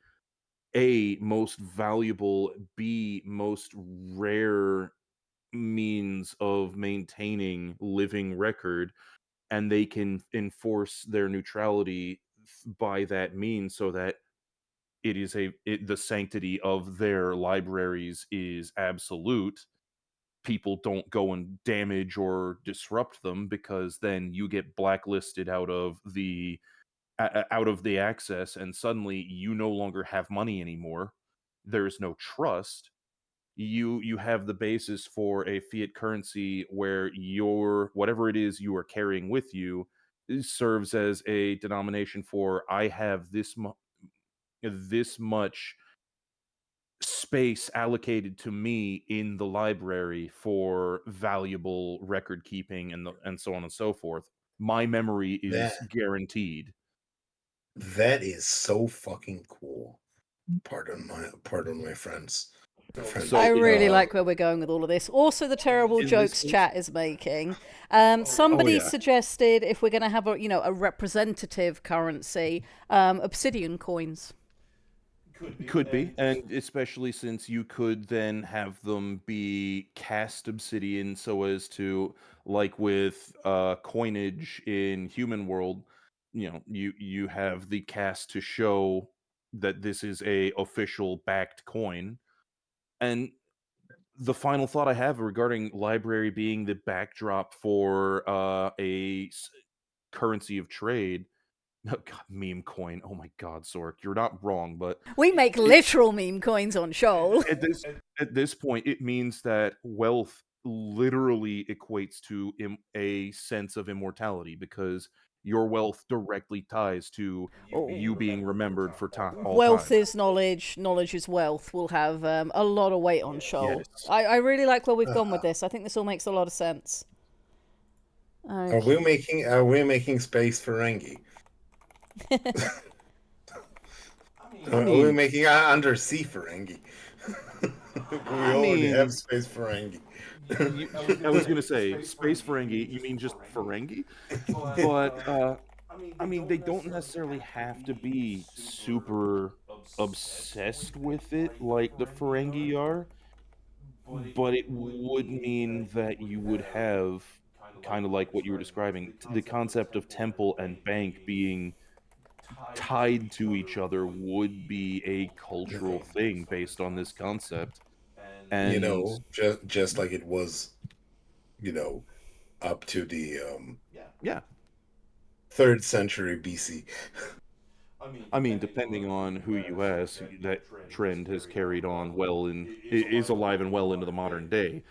A, most valuable, B, most rare means of maintaining living record, and they can enforce their neutrality by that means so that the sanctity of their libraries is absolute. People don't go and damage or disrupt them, because then you get blacklisted out of the access, and suddenly you no longer have money anymore. There's no trust. You have the basis for a fiat currency where your whatever it is you are carrying with you serves as a denomination for, I have this much space allocated to me in the library for valuable record keeping, and so on and so forth. My memory That is guaranteed. that is so fucking cool. Pardon my friends. My friend. I So really like where we're going with all of this. Also, the terrible in this jokes case, chat is making. Oh Somebody yeah. suggested if we're going to have a representative currency, obsidian coins. could be, and especially since you could then have them be cast obsidian so as to, like with coinage in human world, you have the cast to show that this is a official backed coin. And the final thought I have regarding library being the backdrop for currency of trade. God, meme coin. Oh my God, Sork, you're not wrong, but We make it, literal meme coins on Shoal. at this point, it means that wealth literally equates to a sense of immortality, because your wealth directly ties to you being remembered for all Wealth time. is knowledge, knowledge is wealth. Will have a lot of weight on Shoal. Yes. I really like where we've gone with Uh, this. I think this all makes a lot of sense. are we Okay. making space for Rengi? I Are we mean, making undersea for Rengi? We I already have mean, space for Rengi. you, I was gonna say space Ferengi. You mean just Ferengi? But I mean, they don't necessarily have to be super obsessed with it like the Ferengi are, but it would mean that you would have kind of like what you were describing, the concept of temple and bank being tied to each other would be a cultural thing based on this concept. And Just like it was, you know, up to the yeah, 3rd century BC. I mean, depending on who you ask, that trend has carried on well is alive and well into the modern day.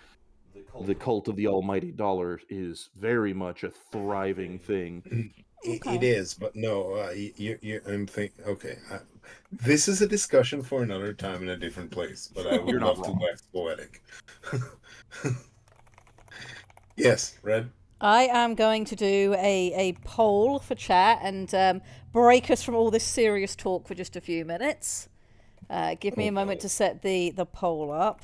The cult of the almighty dollar is very much a thriving thing. It Okay. is, but no, I'm thinking. Okay, this is a discussion for another time in a different place. But I would You're not love to wrong. wax poetic. Yes, Red. I am going to do a poll for chat and break us from all this serious talk for just a few minutes. Give me Oh a moment no. to set the poll up.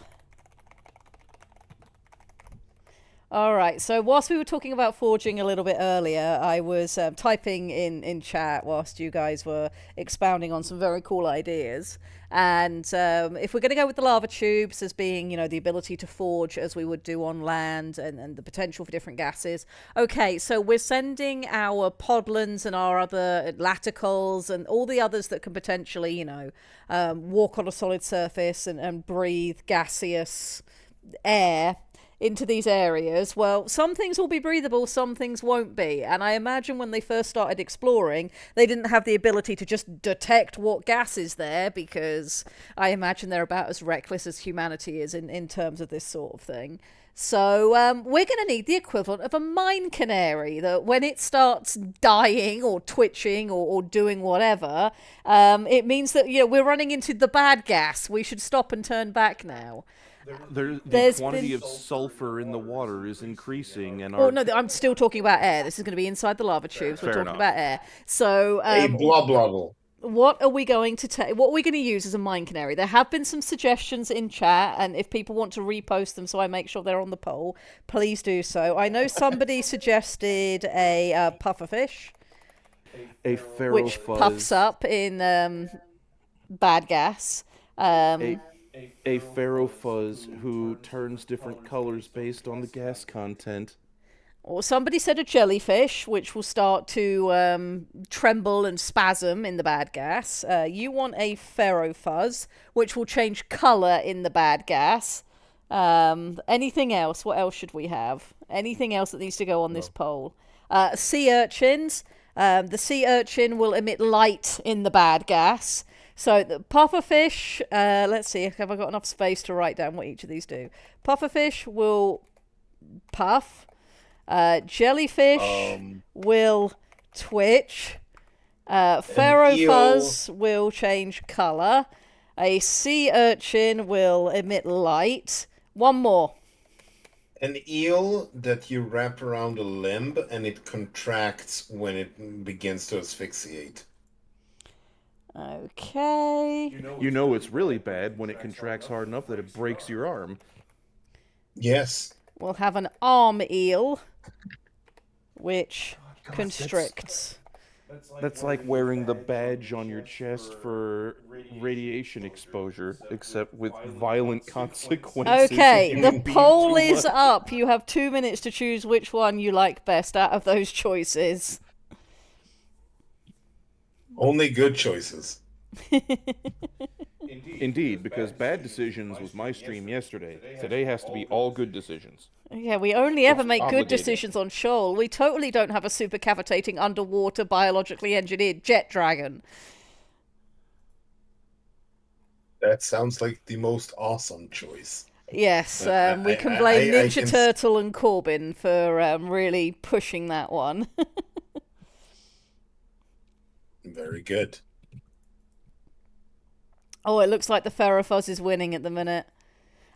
All right. So whilst we were talking about forging a little bit earlier, I was typing in chat whilst you guys were expounding on some very cool ideas. And if we're going to go with the lava tubes as being, the ability to forge as we would do on land and the potential for different gases. Okay, so we're sending our podlans and our other laticals and all the others that can potentially, walk on a solid surface and breathe gaseous air into these areas. Well, some things will be breathable, some things won't be. And I imagine when they first started exploring, they didn't have the ability to just detect what gas is there, because I imagine they're about as reckless as humanity is in terms of this sort of thing. So we're going to need the equivalent of a mine canary that when it starts dying or twitching or doing whatever, it means that we're running into the bad gas. We should stop and turn back now. The quantity of sulfur in the water is increasing, and no, I'm still talking about air. This is going to be inside the lava tubes. We're Fair talking enough. about air. So, A blah blah blah. what are we going to take? What are we going to use as a mine canary? There have been some suggestions in chat, and if people want to repost them so I make sure they're on the poll, please do so. I know somebody suggested a pufferfish, a pharaoh which fuzz, puffs up in bad gas. a pharaoh fuzz who turns different colors based on the gas content. Or somebody said a jellyfish, which will start to tremble and spasm in the bad gas. You want a pharaoh fuzz, which will change colour in the bad gas. Anything else? What else should we have? Anything else that needs to go on this poll? Sea urchins. The sea urchin will emit light in the bad gas. So the pufferfish, let's see, have I got enough space to write down what each of these do? Pufferfish will puff. Jellyfish will twitch. Pharaoh fuzz will change colour. A sea urchin will emit light. One more. An eel that you wrap around a limb and it contracts when it begins to asphyxiate. Okay. You know it's really bad when it contracts hard enough that it breaks your arm. Yes. We'll have an arm eel, which constricts. That's like wearing the badge on your chest for radiation exposure, except with violent consequences. Okay, if you the beam poll too is much. up. You have 2 minutes to choose which one you like best out of those choices. Only good choices. Indeed, because bad decisions was my stream yesterday. Today has to be all good decisions. Yeah, we only ever make good obligated. decisions on Shoal. We totally don't have a supercavitating underwater biologically engineered jet dragon. That sounds like the most awesome choice. Yes, we can blame I Ninja can Turtle and Corbin for really pushing that one. Very good. Oh, it looks like the Pharaoh Fuzz is winning at the minute.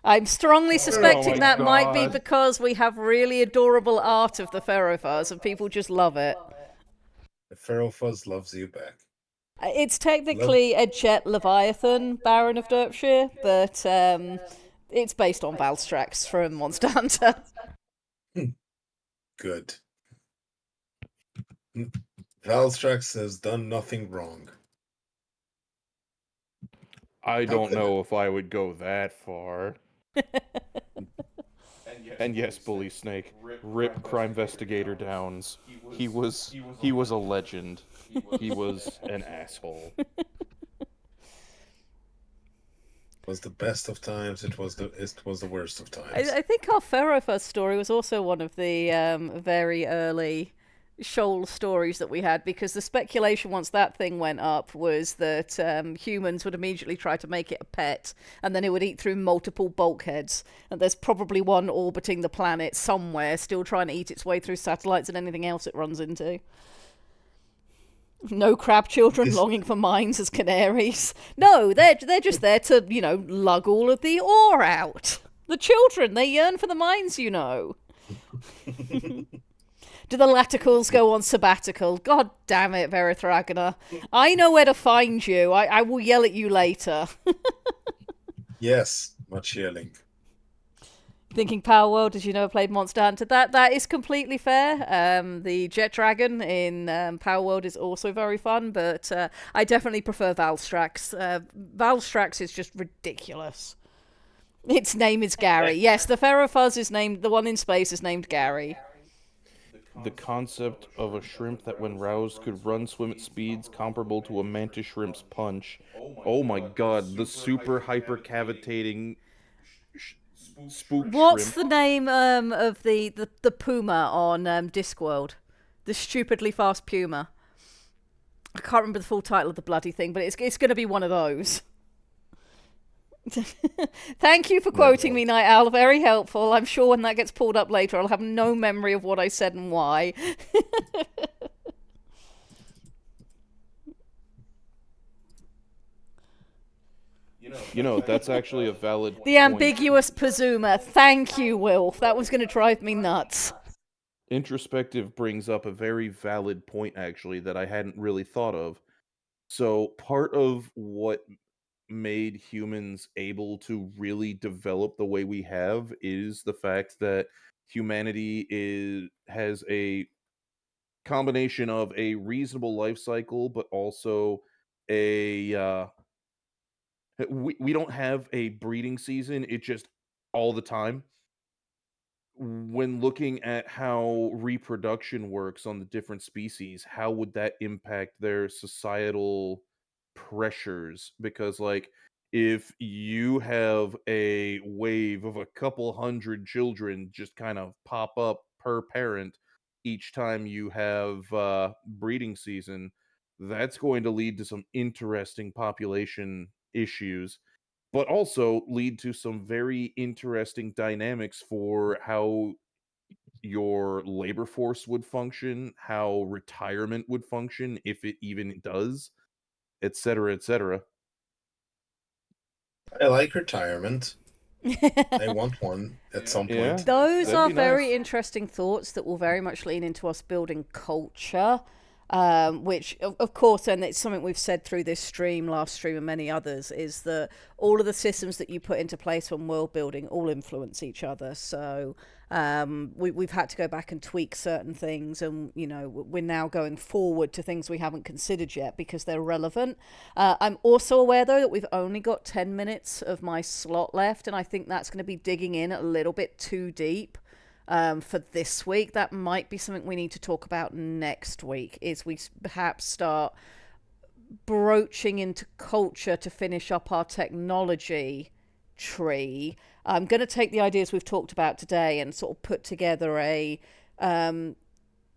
I'm strongly suspecting my that might be God. because we have really adorable art of the Pharaoh Fuzz and people just love it. The Pharaoh Fuzz loves you back. It's technically a jet leviathan, Baron of Derpshire, but it's based on Valstrax from Monster Hunter. Good. Valstrax has done nothing wrong. I don't know if I would go that far. And yes, Bully Snake, rip Crime Investigator Downs. He was a legend. He was an asshole. It was the best of times. It was the worst of times. I think our Pharaoh Fuzz story was also one of the very early Shoal stories that we had, because the speculation once that thing went up was that humans would immediately try to make it a pet, and then it would eat through multiple bulkheads, and there's probably one orbiting the planet somewhere still trying to eat its way through satellites and anything else it runs into. No crab children longing for mines as canaries. No, they're just there to, lug all of the ore out. The children, they yearn for the mines, Do the Laticals go on sabbatical? God damn it, Verithragana. I know where to find you. I will yell at you later. Yes, much yelling. Thinking Power World, as you know, I played Monster Hunter. That is completely fair. The Jet Dragon in Power World is also very fun, but I definitely prefer Valstrax. Valstrax is just ridiculous. Its name is Gary. Yes, the Ferrofuzz is named. The one in space is named Gary. The concept of a shrimp that, when roused, could run, swim at speeds comparable to a mantis shrimp's punch. Oh my god, the super hyper cavitating spook What's shrimp. the name of the puma on Discworld? The stupidly fast puma. I can't remember the full title of the bloody thing, but it's going to be one of those. Thank you for quoting me, Night Owl. Very helpful. I'm sure when that gets pulled up later, I'll have no memory of what I said and why. You know, that's actually a valid The ambiguous Pazuma. Thank you, Wilf. That was going to drive me nuts. Introspective brings up a very valid point, actually, that I hadn't really thought of. So, part of what made humans able to really develop the way we have is the fact that humanity has a combination of a reasonable life cycle, but also a we don't have a breeding season. It just all the time. When looking at how reproduction works on the different species, how would that impact their societal pressures? Because, like, if you have a wave of a couple hundred children just kind of pop up per parent each time you have breeding season, that's going to lead to some interesting population issues, but also lead to some very interesting dynamics for how your labor force would function, how retirement would function, if it even does, etc., etc. I like retirement. I want one at some Yeah. point. Those That'd are be very nice. interesting thoughts that will very much lean into us building culture, which, of course, and it's something we've said through this stream, last stream, and many others, is that all of the systems that you put into place when world building all influence each other. So we've had to go back and tweak certain things, and we're now going forward to things we haven't considered yet because they're relevant. I'm also aware, though, that we've only got 10 minutes of my slot left, and I think that's going to be digging in a little bit too deep for this week. That might be something we need to talk about next week, is we perhaps start broaching into culture to finish up our technology tree. I'm going to take the ideas we've talked about today and sort of put together a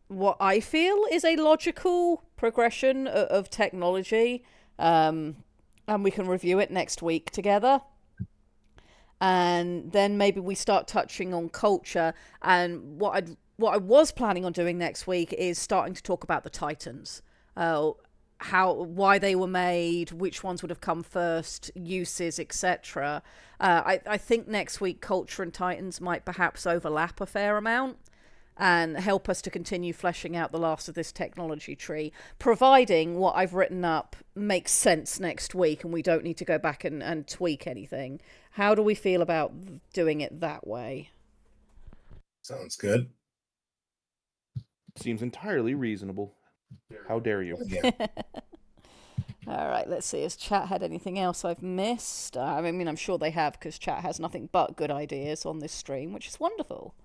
what I feel is a logical progression of technology, and we can review it next week together. And then maybe we start touching on culture. And what I was planning on doing next week is starting to talk about the Titans, why they were made, which ones would have come first, uses, etc. I think next week culture and Titans might perhaps overlap a fair amount and help us to continue fleshing out the last of this technology tree, providing what I've written up makes sense next week and we don't need to go back and tweak anything. How do we feel about doing it that way? Sounds good. Seems entirely reasonable. How dare you? Yeah. All right, let's see. Has chat had anything else I've missed? I mean, I'm sure they have, because chat has nothing but good ideas on this stream, which is wonderful.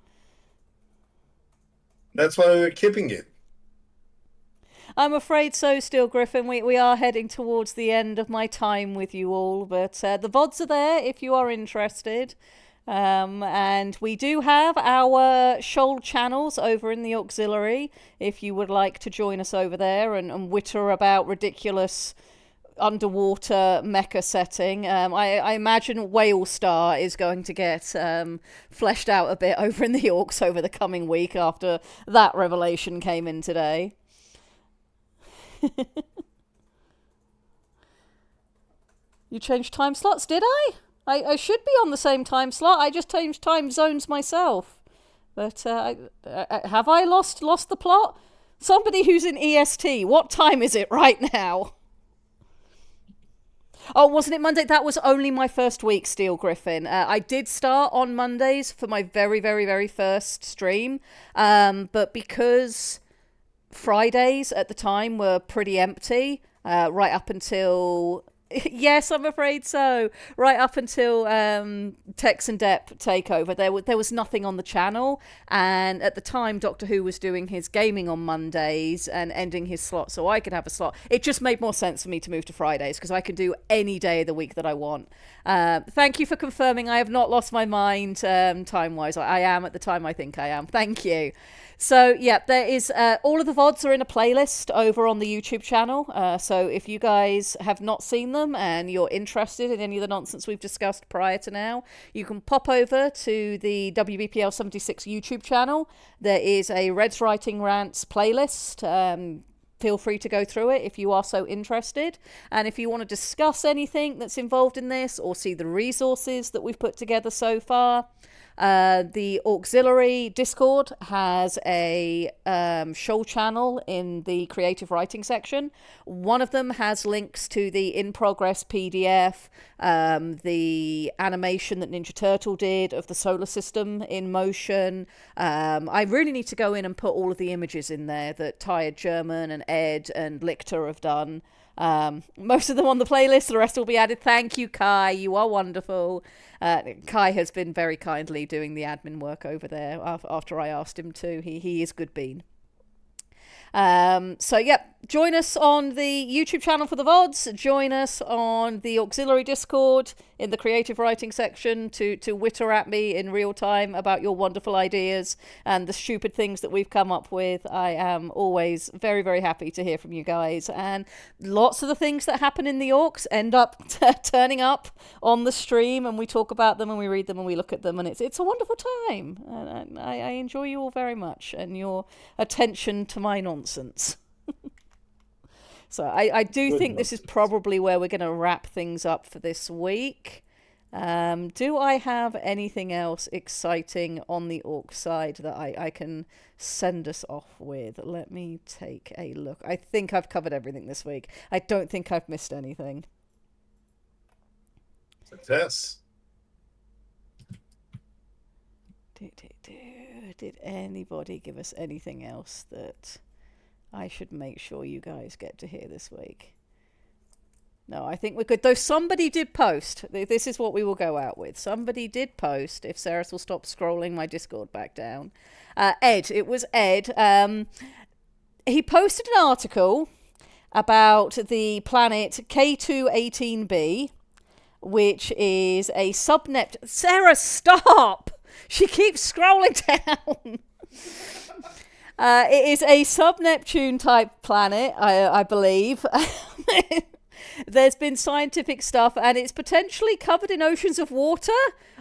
That's why we're keeping it. I'm afraid so still, Griffin. We are heading towards the end of my time with you all, but the VODs are there if you are interested. And we do have our Shoal channels over in the auxiliary if you would like to join us over there and witter about ridiculous underwater mecha setting. I imagine Whale Star is going to get fleshed out a bit over in the Orcs over the coming week after that revelation came in today. You changed time slots, did I? I should be on the same time slot. I just changed time zones myself. But have I lost the plot? Somebody who's in EST, what time is it right now? Oh, wasn't it Monday? That was only my first week, Steel Griffin. I did start on Mondays for my very, very, very first stream. But because Fridays at the time were pretty empty, right up until... Yes, I'm afraid so. Right up until Tex and Depp takeover, there was nothing on the channel, and at the time, Doctor Who was doing his gaming on Mondays and ending his slot, so I could have a slot. It just made more sense for me to move to Fridays because I can do any day of the week that I want. Thank you for confirming. I have not lost my mind time-wise. I am at the time I think I am. Thank you. So, yeah, there is... all of the VODs are in a playlist over on the YouTube channel. So if you guys have not seen them and you're interested in any of the nonsense we've discussed prior to now, you can pop over to the WBPL 76 YouTube channel. There is a Red's Writing Rants playlist. Feel free to go through it if you are so interested. And if you want to discuss anything that's involved in this or see the resources that we've put together so far... the auxiliary Discord has a Shoal channel in the creative writing section. One of them has links to the in-progress PDF, the animation that Ninja Turtle did of the solar system in motion. I really need to go in and put all of the images in there that Tired German and Ed and Lichter have done. Most of them on the playlist, the rest will be added. Thank you, Kai. You are wonderful. Kai has been very kindly doing the admin work over there after I asked him to. He is good bean. So, yeah, join us on the YouTube channel for the VODs. Join us on the auxiliary Discord in the creative writing section to witter at me in real time about your wonderful ideas and the stupid things that we've come up with. I am always very, very happy to hear from you guys. And lots of the things that happen in the Orcs end up turning up on the stream, and we talk about them and we read them and we look at them, and it's a wonderful time. And I enjoy you all very much and your attention to my nonsense. So I do think this is probably where we're going to wrap things up for this week. Do I have anything else exciting on the Orc side that I can send us off with? Let me take a look. I think I've covered everything this week. I don't think I've missed anything. Success. Did anybody give us anything else that I should make sure you guys get to hear this week? No, I think we're good. Though somebody did post. This is what we will go out with. Somebody did post, if Ceres will stop scrolling my Discord back down. Ed. It was Ed. He posted an article about the planet K218b, which is a subnet... Sarah, stop! She keeps scrolling down. It is a sub-Neptune type planet, I believe. There's been scientific stuff, and it's potentially covered in oceans of water,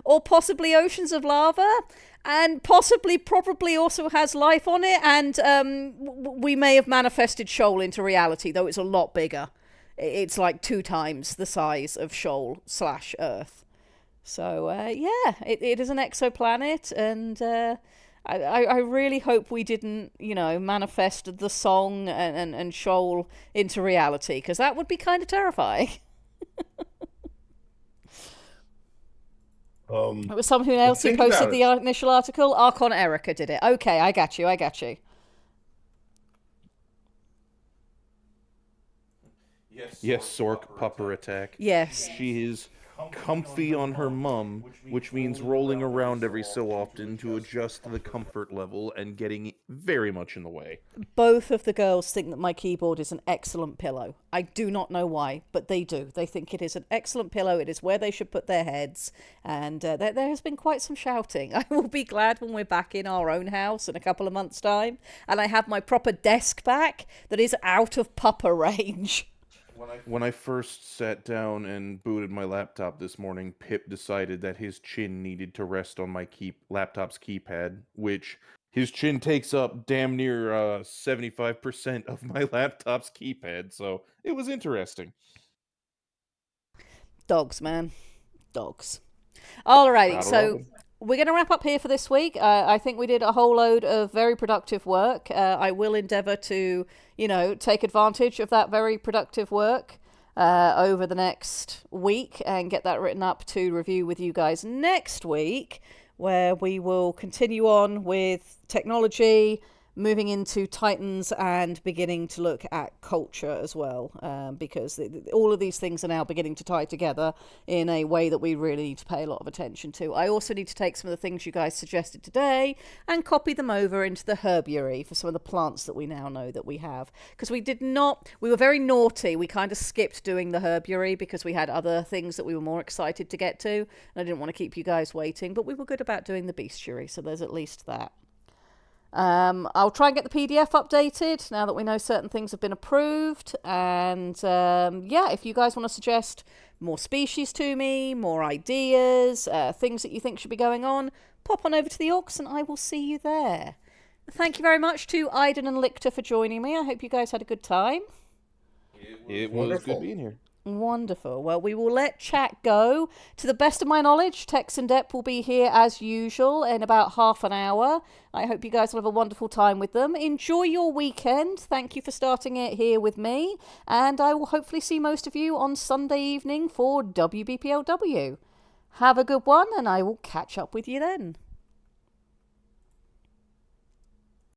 or possibly oceans of lava, and probably also has life on it, and we may have manifested Shoal into reality, though it's a lot bigger. It's like 2 times the size of Shoal/Earth. So, yeah, it is an exoplanet, and I really hope we didn't, manifest the song and Shoal into reality, because that would be kind of terrifying. It was someone else who posted the initial article. Archon Erica did it. Okay, I got you. Yes, Sork pupper attack. Yes. She is comfy on her mum, which means rolling around every so often to adjust the comfort level and getting very much in the way. Both of the girls think that my keyboard is an excellent pillow. I do not know why, but they do. They think it is an excellent pillow. It is where they should put their heads. And there has been quite some shouting. I will be glad when we're back in our own house in a couple of months' time, and I have my proper desk back that is out of pupper range. When I first sat down and booted my laptop this morning, Pip decided that his chin needed to rest on my laptop's keypad, which his chin takes up damn near 75% of my laptop's keypad, so it was interesting. Dogs, man. Dogs. Alrighty, so we're going to wrap up here for this week. I think we did a whole load of very productive work. I will endeavour to, take advantage of that very productive work. over the next week and get that written up to review with you guys next week, where we will continue on with technology, moving into Titans and beginning to look at culture as well, because all of these things are now beginning to tie together in a way that we really need to pay a lot of attention to. I also need to take some of the things you guys suggested today and copy them over into the herbiary for some of the plants that we now know that we have, because we were very naughty. We kind of skipped doing the herbiary because we had other things that we were more excited to get to, and I didn't want to keep you guys waiting, but we were good about doing the bestiary, so there's at least that. I'll try and get the PDF updated now that we know certain things have been approved. And if you guys want to suggest more species to me, more ideas, things that you think should be going on, pop on over to the Orcs and I will see you there. Thank you very much to Aiden and Lichter for joining me. I hope you guys had a good time. It was wonderful. good being here. Wonderful. Well, we will let chat go. To the best of my knowledge, Tex and Depp will be here as usual in about half an hour. I hope you guys will have a wonderful time with them. Enjoy your weekend. Thank you for starting it here with me. And I will hopefully see most of you on Sunday evening for WBPLW. Have a good one, and I will catch up with you then.